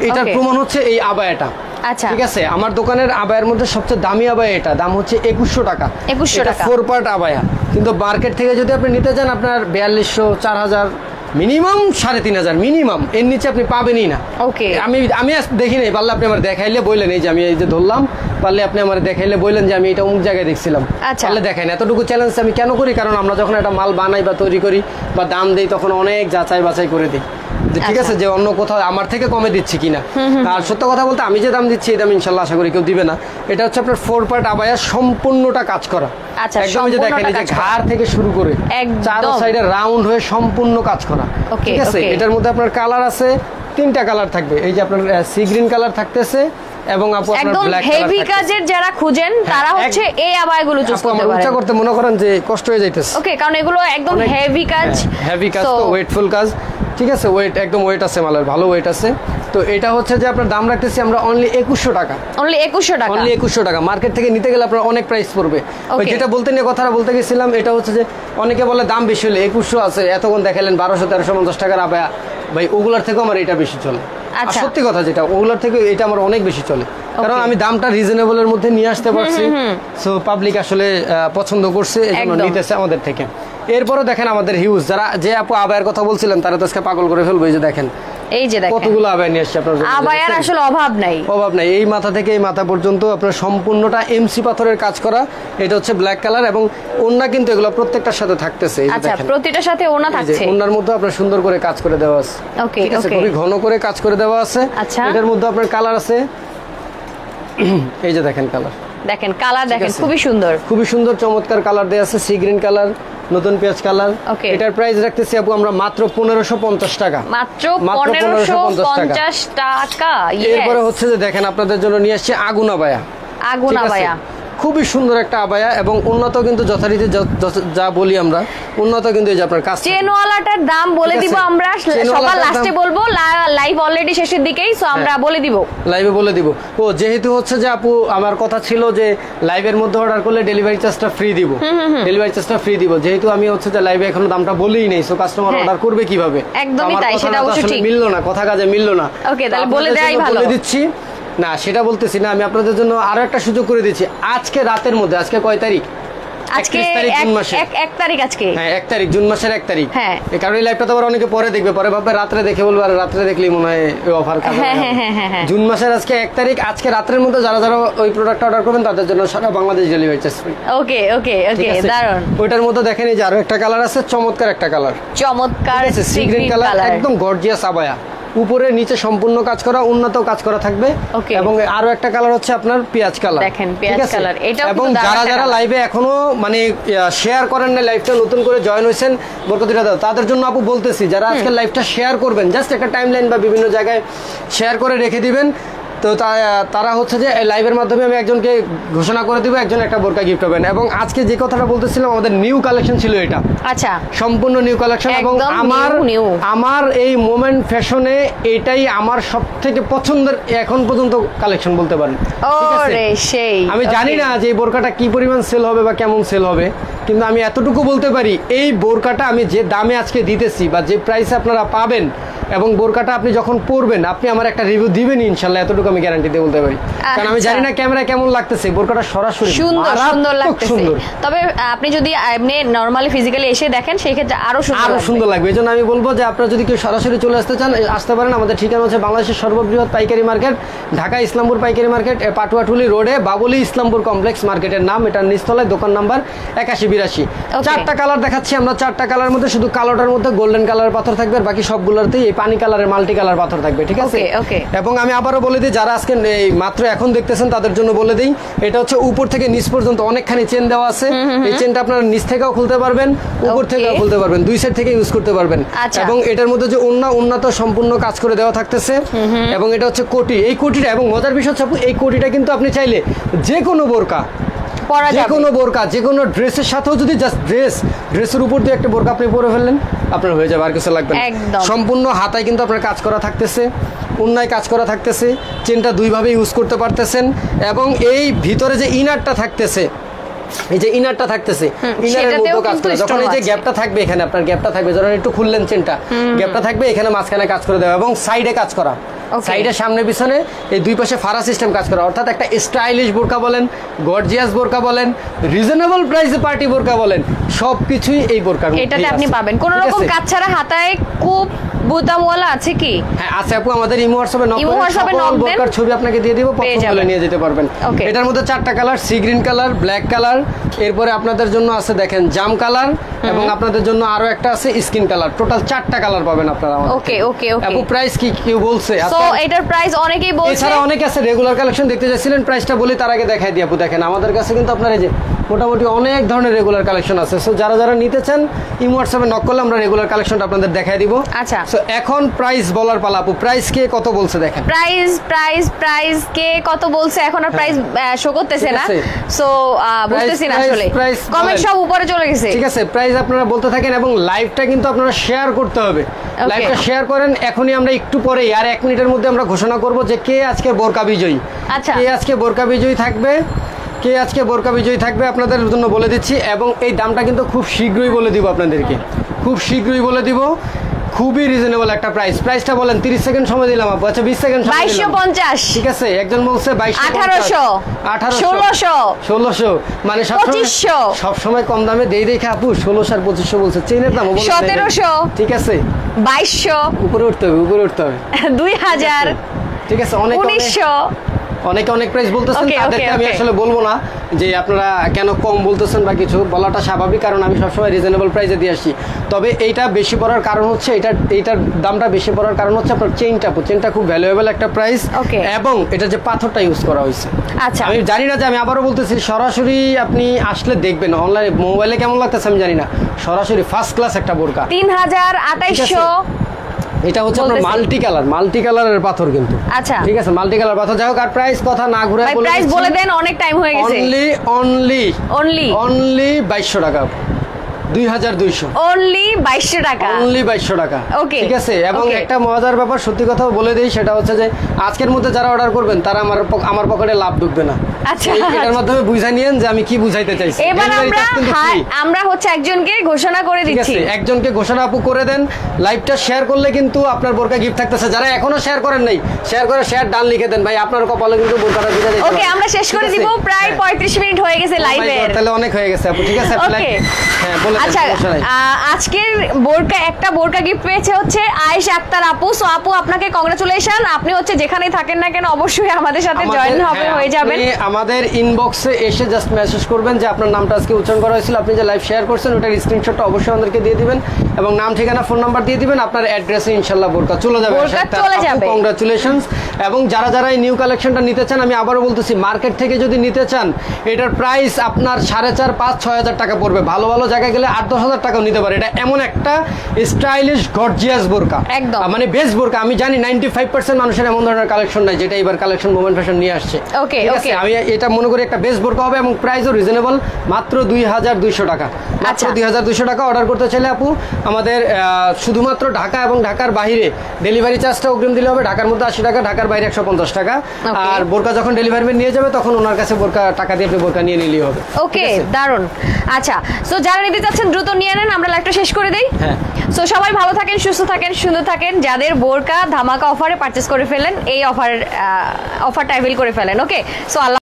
এটার প্রমাণ হচ্ছে এই আবায়াটা। আচ্ছা ঠিক আছে, আমার দোকানের আবায়ার মধ্যে সবচেয়ে দামি আবায়া এটা, দাম হচ্ছে 2100 টাকা। 2100 টাকা 4 পার্ট আবায়া, কিন্তু মার্কেট থেকে যদি আপনি নিতে চান আপনার 4200, 4000, মিনিমাম 3500, মিনিমাম, এর নিচে আপনি পাবেনই না। ওকে, আমি দেখি নাই, পারলে আপনি আমার দেখাইলে বললেন, এই যে আমি এই যে ধরলাম, পারলে আপনি আমার দেখাইলে বললেন যে আমি এটা অমুক জায়গায় দেখছিলাম, পারলে দেখাই না। এতটুকু চ্যালেঞ্জ আমি কেন করি, কারণ আমরা যখন একটা মাল বানাই বা তৈরি করি বা দাম দেই তখন অনেক যাচাই বাছাই করে দিই, ঠিক আছে, যে অন্য কোথাও আমার থেকে কমে দিচ্ছি কিনা। আর সত্য কথা বলতে আমি যে দাম দিচ্ছি এই দাম ইনশাল্লাহ আশা করি কেউ দিবে না। এটা হচ্ছে আপনার 4 পার্ট আবায়া, সম্পূর্ণটা কাজ করা, একদম যে দেখেন এই যে ঘাড় থেকে শুরু করে চারো সাইডে রাউন্ড হয়ে সম্পূর্ণ কাজ করা, ঠিক আছে। এটার মধ্যে আপনার কালার আছে 3টা কালার থাকবে, এই যে আপনার সি গ্রিন কালার থাকতেছে, এবং আপু আপনার ব্ল্যাক কালার। হেভি কাজের যারা খুঁজেন তারা হচ্ছে এই আবায়াগুলো চুজ করতে পারেন। উচ্চা করতে মনে করেন যে কষ্ট হয়ে যাইতেছে, ওকে, কারণ এগুলো একদম হেভি কাজ, তো ওয়েটফুল কাজ, ঠিক আছে, ওয়েট একদম ওয়েট আছে, মালের ভালো ওয়েট আছে। তো এটা হচ্ছে যে আপনার দাম রাখতেছি আমরা অনলি 2100 টাকা, অনলি 2100 টাকা, অনলি 2100 টাকা। মার্কেট থেকে নিতে গেলে আপনার অনেক প্রাইস পড়বে। ওই যেটা বলতে নিয়ে কথাটা বলতে গেছিলাম, এটা হচ্ছে যে অনেকে বলে দাম বেশি হলে 2100 আছে, এতক্ষণ দেখালেন 1200-1350 টাকার আবায়া, ভাই ওগুলার থেকেও আমার এটা বেশি চলে। সত্যি কথা যেটা, ওগুলার থেকে এটা আমার অনেক বেশি চলে, কারণ আমি দামটা রিজনেবলের মধ্যে নিয়ে আসতে পারছি, সো পাবলিক আসলে পছন্দ করছে, এজন্য নিতেছে আমাদের থেকে। এরপরও দেখেন আমাদের হিউজ যারা, যে আপু আবায়ার কথা বলছিলেন তারা তো আজকে পাগল করে ফেলবো। এই যে দেখেন, এই যে দেখেন কতগুলো আবায়া নিয়ে আসছে আপনার জন্য, আবায়ার আসলে অভাব নাই, এই মাথা থেকে এই মাথা পর্যন্ত আপনার সম্পূর্ণটা এমসি পাথরের কাজ করা। এটা হচ্ছে ব্ল্যাক কালার, এবং ওন্না কিন্তু এগুলো প্রত্যেকটার সাথে থাকতেছে, এই যে দেখেন প্রতিটার সাথে ওন্না থাকছে, ওন্নার মধ্যে আপনার সুন্দর করে কাজ করে দেওয়া আছে, ঠিক আছে, খুবই ঘন করে কাজ করে দেওয়া আছে। এটার মধ্যে আপনার কালার আছে, এই যে দেখেন কালার, দেখেন কালার, দেখেন খুবই সুন্দর, খুবই সুন্দর চমৎকার কালার দেওয়া আছে, সি গ্রিন কালার, নতুন পেঁয়াজ কালার। এটার প্রাইস রাখতেছি আপু আমরা মাত্র 1550 টাকা, মাত্র 1550 টাকা। এরপরে হচ্ছে যে দেখেন আপনাদের জন্য নিয়ে আসছে আগুন আবায়া, আগুন আবায়া, খুবই সুন্দর একটা আবায়া, এবং উন্নত কিন্তু যথারীতি যা বলি আমরা উন্নত কিন্তু এই যে আপনার কাজ। চেনওয়ালাটার দাম বলে দিব আমরা সবার লাস্টে বলবো, লাইভ অলরেডি শেষের দিকেই, সো আমরা বলে দিব, লাইভে বলে দিব। ও যেহেতু হচ্ছে যে আপু আমার কথা ছিল যে লাইভের মধ্যে অর্ডার করলে ডেলিভারি চার্জটা ফ্রি দিব, ডেলিভারি চার্জটা ফ্রি দিব, যেহেতু আমি হচ্ছে যে লাইভে এখনো দামটা বলেই নেই, সো কাস্টমার অর্ডার করবে কিভাবে, একদমই তাই, সেটা অবশ্যই ঠিক মিললো না, কথা কাজে মিললো না। ওকে, তাহলে বলে দেই ভালো, বলে দিচ্ছি না, সেটা বলতেছি না, আমি আপনাদের জন্য আরো একটা সুযোগ করে দিচ্ছি। আজকে রাতের মধ্যে, আজকে কয় তারিখ? আজকে 1 তারিখ, আজকে হ্যাঁ 1 তারিখ, জুন মাসের 1 তারিখ। হ্যাঁ, এই কারণে লাইভটা তো আবার অনেকে পরে দেখবে, পরে ভাববে রাত্রে দেখে বলবে, আর রাত্রে দেখলেই মনে হয় ওই অফার কাজ। হ্যাঁ, জুন মাসের আজকে 1 তারিখ, আজকে রাতের মধ্যে যারা যারা ওই প্রোডাক্ট অর্ডার করবেন তাদের জন্য সারা বাংলাদেশ ডেলিভারি চার্জ ফ্রি। ওকে ওকে ওকে, দারুন। ওইটার মধ্যে দেখেন এই যে আরো একটা কালার আছে, চমৎকার একটা কালার, চমৎকার সি গ্রিন কালার, একদম গর্জিয়াস আবায়া, উপরে নিচে সম্পূর্ণ কাজ করা, উন্নত কাজ করা থাকবে। এবং আরো একটা কালার হচ্ছে আপনার পেঁয়াজ কালার, দেখেন পেঁয়াজ কালার। এটা এবং যারা যারা লাইভে এখনো মানে শেয়ার করেন না, লাইভটা নতুন করে জয়েন হয়েছেন বরকতিরা দাদা, তাদের জন্য আপু বলতেছি যারা আজকে লাইভটা শেয়ার করবেন, জাস্ট একটা টাইমলাইন বা বিভিন্ন জায়গায় শেয়ার করে রেখে দিবেন, তো তারা হচ্ছে যে লাইভের মাধ্যমে আমি একজনকে ঘোষণা করে দিব, একজন একটা বোরকা গিফট পাবেন। এবং আজকে যে কথাটা বলতেছিলাম, আমাদের নিউ কালেকশন ছিল এটা। আচ্ছা, সম্পূর্ণ নিউ কালেকশন। এবং আমার এই মোমেন্ট ফ্যাশনে এটাই আমার সবথেকে পছন্দের এখন পর্যন্ত কালেকশন বলতে পারেন। আমি জানি না যে এই বোরকাটা কি পরিমাণ সেল হবে বা কেমন সেল হবে, কিন্তু আমি এতটুকু বলতে পারি, এই বোরকাটা আমি যে দামে আজকে দিতেছি বা যে প্রাইসে আপনারা পাবেন, এবং বোরকাটা আপনি যখন পরবেন আপনি আমার একটা রিভিউ দিবেন ইনশাআল্লাহ, এতটুকু আমি গ্যারান্টি দিয়ে বলতে পারি। কারণ আমি জানি না ক্যামেরা কেমন লাগতেছে, বোরকাটা সরাসরি সুন্দর লাগতেছে। তবে আপনি যদি এমনি নরমালি ফিজিক্যালি এসে দেখেন সেই ক্ষেত্রে আরো সুন্দর লাগবে। এজন্য আমি বলবো যে আপনারা যদি কেউ সরাসরি চলে আসতে চান, আসতে পারেন। আমাদের ঠিকানা হচ্ছে বাংলাদেশের সর্ববৃহৎ পাইকারি মার্কেট, ঢাকা ইসলামপুর পাইকারি মার্কেট, পাটুয়াটুলি রোডে বাবুলি ইসলামপুর কমপ্লেক্স মার্কেটের নাম। এটার নিচতলায়, দোকান নাম্বার 8182। 4টা কালার দেখাচ্ছি আমরা। 4টা কালার মধ্যে শুধু কালোটার মধ্যে গোল্ডেন কালার পাথর থাকবে, আর বাকি সবগুলোতেই এই পানি কালারের মাল্টি কালার পাথর থাকবে। ঠিক আছে। এবং আমি আবারও বলে দিই, যারা আজকে মাত্র এখন দেখতেছেন তাদের জন্য বলে দিই, এটা হচ্ছে উপর থেকে নিচ পর্যন্ত অনেকখানি চেন দেওয়া আছে। এই চেনটা আপনারা নিচ থেকেও খুলতে পারবেন, উপর থেকেও খুলতে পারবেন, দুই সাইড থেকে ইউজ করতে পারবেন। এবং এটার মধ্যে যে উন্নত সম্পূর্ণ কাজ করে দেওয়া থাকতেছে। এবং এটা হচ্ছে কোটি। এই কোটিটা, এবং মজার বিষয় হচ্ছে এই কোটিটা কিন্তু আপনি চাইলে যে কোনো বোরকা, যে কোনো বোরকা, যে কোনো ড্রেসের সাথেও যদি জাস্ট ড্রেসের উপর দিয়ে একটা বোরকা আপনি পরে ফেললেন, আপনার হয়ে যাবে, আর কিছু লাগবে না। সম্পূর্ণ হাতায় কিন্তু আপনার কাজ করা থাকতেছে, উন্নয় কাজ করা থাকতেছে, চেনটা দুইভাবে ইউজ করতে পারতেছেন। এবং এই ভিতরে যে ইনারটা থাকতেছে, এই যে ইনারটা থাকতেছে, ইনারের মধ্যে কাজ করে, যখন এই যে গ্যাপটা থাকবে, এখানে আপনার গ্যাপটা থাকবে, যখন একটু খুললেন চেনটা, গ্যাপটা থাকবে, এখানে মাঝখানে কাজ করে দেওয়া, এবং সাইডে কাজ করা, সাইডে সামনে পিছনে এই দুই পাশে ফাড়া সিস্টেম কাজ করা। অর্থাৎ একটা স্টাইলিশ বোরকা বলেন, গর্জিয়াস বোরকা বলেন, রিজনেবল প্রাইসে পার্টি বোরকা বলেন, সবকিছুই এই বোরকার মধ্যে এটাতে আপনি পাবেন। কোন রকম কাজ ছাড়া হাতায় খুব বোতামওয়ালা আছে কি? হ্যাঁ আছে আপু, আমাদের ইমো হোয়াটসঅ্যাপে নক বোরকার ছবি আপনাকে দিয়ে দিব, পছন্দ হলে নিয়ে যেতে পারবেন। এটার মধ্যে 4টা colour, sea green colour, black colour, এরপরে আপনাদের জন্য আছে দেখেন জাম কালার, এবং আপনাদের জন্য আরো একটা আছে স্কিন কালার। টোটাল 4টা কালার পাবেন আপনারা। ওকে ওকে ওকে। আপু প্রাইস কি কেউ বলছে? সো এটার প্রাইস অনেকেই বলছে, এছাড়া অনেক আছে রেগুলার কালেকশন দেখতে যাচ্ছিলেন, প্রাইসটা বলি তার আগে দেখাই দিই আপু। দেখেন আমাদের কাছে কিন্তু আপনার এই যে মোটামুটি অনেক ধরনের রেগুলার কালেকশন আছে। সো যারা নিতে চান ইমো হোয়াটসঅ্যাপে নক করলে আমরা রেগুলার কালেকশনটা আপনাদের দেখাই দিব। আচ্ছা, সো এখন প্রাইস বলার পালা আপু। প্রাইস কে কত বলছে দেখেন। প্রাইস কে কত বলছে, এখন আর প্রাইস শো করতেছে না। সো বুঝতেছি না আসলে, কমেন্ট সব উপরে চলে গেছে। ঠিক আছে, প্রাইস আপনারা বলতে থাকেন, এবং লাইভটা কিন্তু আপনারা শেয়ার করতে হবে। লাইভটা শেয়ার করেন এখনই। আমরা একটু পরে আর 1 মিনিটের মধ্যে আমরা ঘোষণা করব যে কে আজকে বোরকা বিজয়ী। আচ্ছা, কে আজকে বোরকা বিজয়ী থাকবে, কে আজকে বোরকা বিজয়ী থাকবে আপনাদের জন্য বলে দিচ্ছি। এবং এই দামটা কিন্তু খুব শীঘ্রই বলে দিব আপনাদেরকে, খুব শীঘ্রই বলে দিব। খুবই রিজনেবল একটা প্রাইস। প্রাইসটা বলেন, 30 সেকেন্ড সময় দিলাম আপু। আচ্ছা 20 সেকেন্ড সময় দিলাম। 2250। ঠিক আছে, একজন বলছে 1800 1600 মানে 2500 সব সময় কম দামে দেই দেখে আপু 1600 আর 2500 বলছে। চেনের দাম বলছে 1700। ঠিক আছে 2200 উপরে উঠতে হবে 2000। ঠিক আছে, অনেক 1900 অনেক প্রাইস বলতেছেন। তাদেরকে আমি আসলে বলবো না যে আপনারা কেন কম বলতেছেন বা কিছু, বলাটা স্বাভাবিক, কারণ আমি সবসময় রিজনেবল প্রাইসে দিয়ে আসছি। তবে এইটা বেশি পড়ার কারণ হচ্ছে, এইটার দামটা বেশি পড়ার কারণ হচ্ছে আপনার চেইনটা খুব ভ্যালুয়েবল একটা প্রাইস, এবং এটা যে পাথরটা ইউজ করা হয়েছে। আচ্ছা, আমি জানি না যে, আমি আবারও বলতেছি, সরাসরি আপনি আসলে দেখবেন, অনলাইনে মোবাইলে কেমন লাগতেছে আমি জানি না, সরাসরি ফার্স্ট ক্লাস একটা বোরকা। 3200। এটা হচ্ছে আপনার মাল্টি কালারের পাথর কিন্তু। আচ্ছা ঠিক আছে, মাল্টি কালার পাথর। যাই হোক, আর প্রাইস কথা না ঘুরে প্রাইস বলে দেন, অনেক টাইম হয়ে গেছে। অনলি 2200 টাকা। 2200 অনলি 2200 টাকা। অনলি 2200 টাকা। ওকে, ঠিক আছে। এবং একটা মজার ব্যাপার, সত্যি কথা বলে দেই, সেটা হচ্ছে যে আজকের মধ্যে যারা অর্ডার করবেন তারা আমার পকেটে লাভ ঢুকবে না। আচ্ছা, এটার মাধ্যমে বুঝা নিয়েন যে আমি কি বুঝাইতে চাইছি। এবার আমরা হচ্ছে একজনকে ঘোষণা করে দিচ্ছি। ঠিক আছে, একজনকে ঘোষণা আপু করে দেন। লাইভটা শেয়ার করলে কিন্তু আপনার বোরকা গিফট থাকতেছে। যারা এখনো শেয়ার করেন নাই, শেয়ার করে শেয়ার ডান লিখে দেন ভাই, আপনার কপালে কিন্তু বোরকাটা দিতে যাচ্ছে। ওকে, আমরা শেষ করে দিব। প্রায় 35 মিনিট হয়ে গেছে লাইভের। তাহলে অনেক হয়ে গেছে আপু। ঠিক আছে, হ্যাঁ বলে দেন। আচ্ছা, আজকের একটা বোরকা গিফট পেয়েছে হচ্ছে আয়েশা আক্তার আপু। সো আপু, আপনাকে কংগ্রাচুলেশন। আপনি হচ্ছে যেখানেই থাকেন না কেন অবশ্যই আমাদের সাথে জয়েন হয়ে যাবেন। আমাদের ইনবক্সে এসে জাস্ট মেসেজ করবেন যে আপনার নামটা আজকে উচ্চারণ করা হয়েছিল, আপনি যে লাইভ শেয়ার করছেন ওটার স্ক্রিনশটটা অবশ্যই আমাদেরকে দিয়ে দিবেন, এবং নাম, ঠিকানা, ফোন নাম্বার দিয়ে দিবেন। আপনার অ্যাড্রেসে ইনশাআল্লাহ বোরকা চলে যাবে। কংগ্রাচুলেশনস। এবং যারা যারা এই নিউ কালেকশনটা নিতে চান, আমি আবারও বলতেছি, মার্কেট থেকে যদি নিতে চান এটার প্রাইস আপনার 4.5, 5, 6 হাজার টাকা পড়বে। ভালো ভালো জায়গায় গেলে 8-10 হাজার টাকাও নিতে পারে। এটা এমন একটা স্টাইলিশ গর্জিয়াস বোরকা, একদম মানে বেস্ট বোরকা। আমি জানি 95% মানুষের এমন ধরনের কালেকশন নাই যেটা এবার কালেকশন মোমেন্ট ফ্যাশন নিয়ে আসছে। ওকে ওকে, আমি এটা মনে করি একটা বেস্ট বোরকা হবে এবং প্রাইসও রিজনেবল, মাত্র 2200 টাকা। মাত্র 2200 টাকা। অর্ডার করতে চাইলে আপু আমাদের শুধুমাত্র ঢাকা এবং ঢাকার বাইরে ডেলিভারি চার্জটা অগ্রিম দিলে হবে। ঢাকার মধ্যে 80 টাকা, ঢাকার বাইরে 150 টাকা। আর বোরকা যখন ডেলিভারি ম্যান নিয়ে যাবে তখন ওনার কাছে বোরকা টাকা দিয়ে আপনি বোরকা নিয়ে নিলেই হবে। ওকে, দারুন। আচ্ছা, সো যারা নিতে চাচ্ছেন দ্রুত নিয়ে নেন, আমরা লাইভটা শেষ করে দেই। হ্যাঁ, সো সবাই ভালো থাকেন, সুস্থ থাকেন, সুন্দর থাকেন। যাদের বোরকা ধামাকা অফারে পারচেজ করে ফেলেন, এই অফারটা অ্যাভেল করে ফেলেন। ওকে, সো আল্লাহ।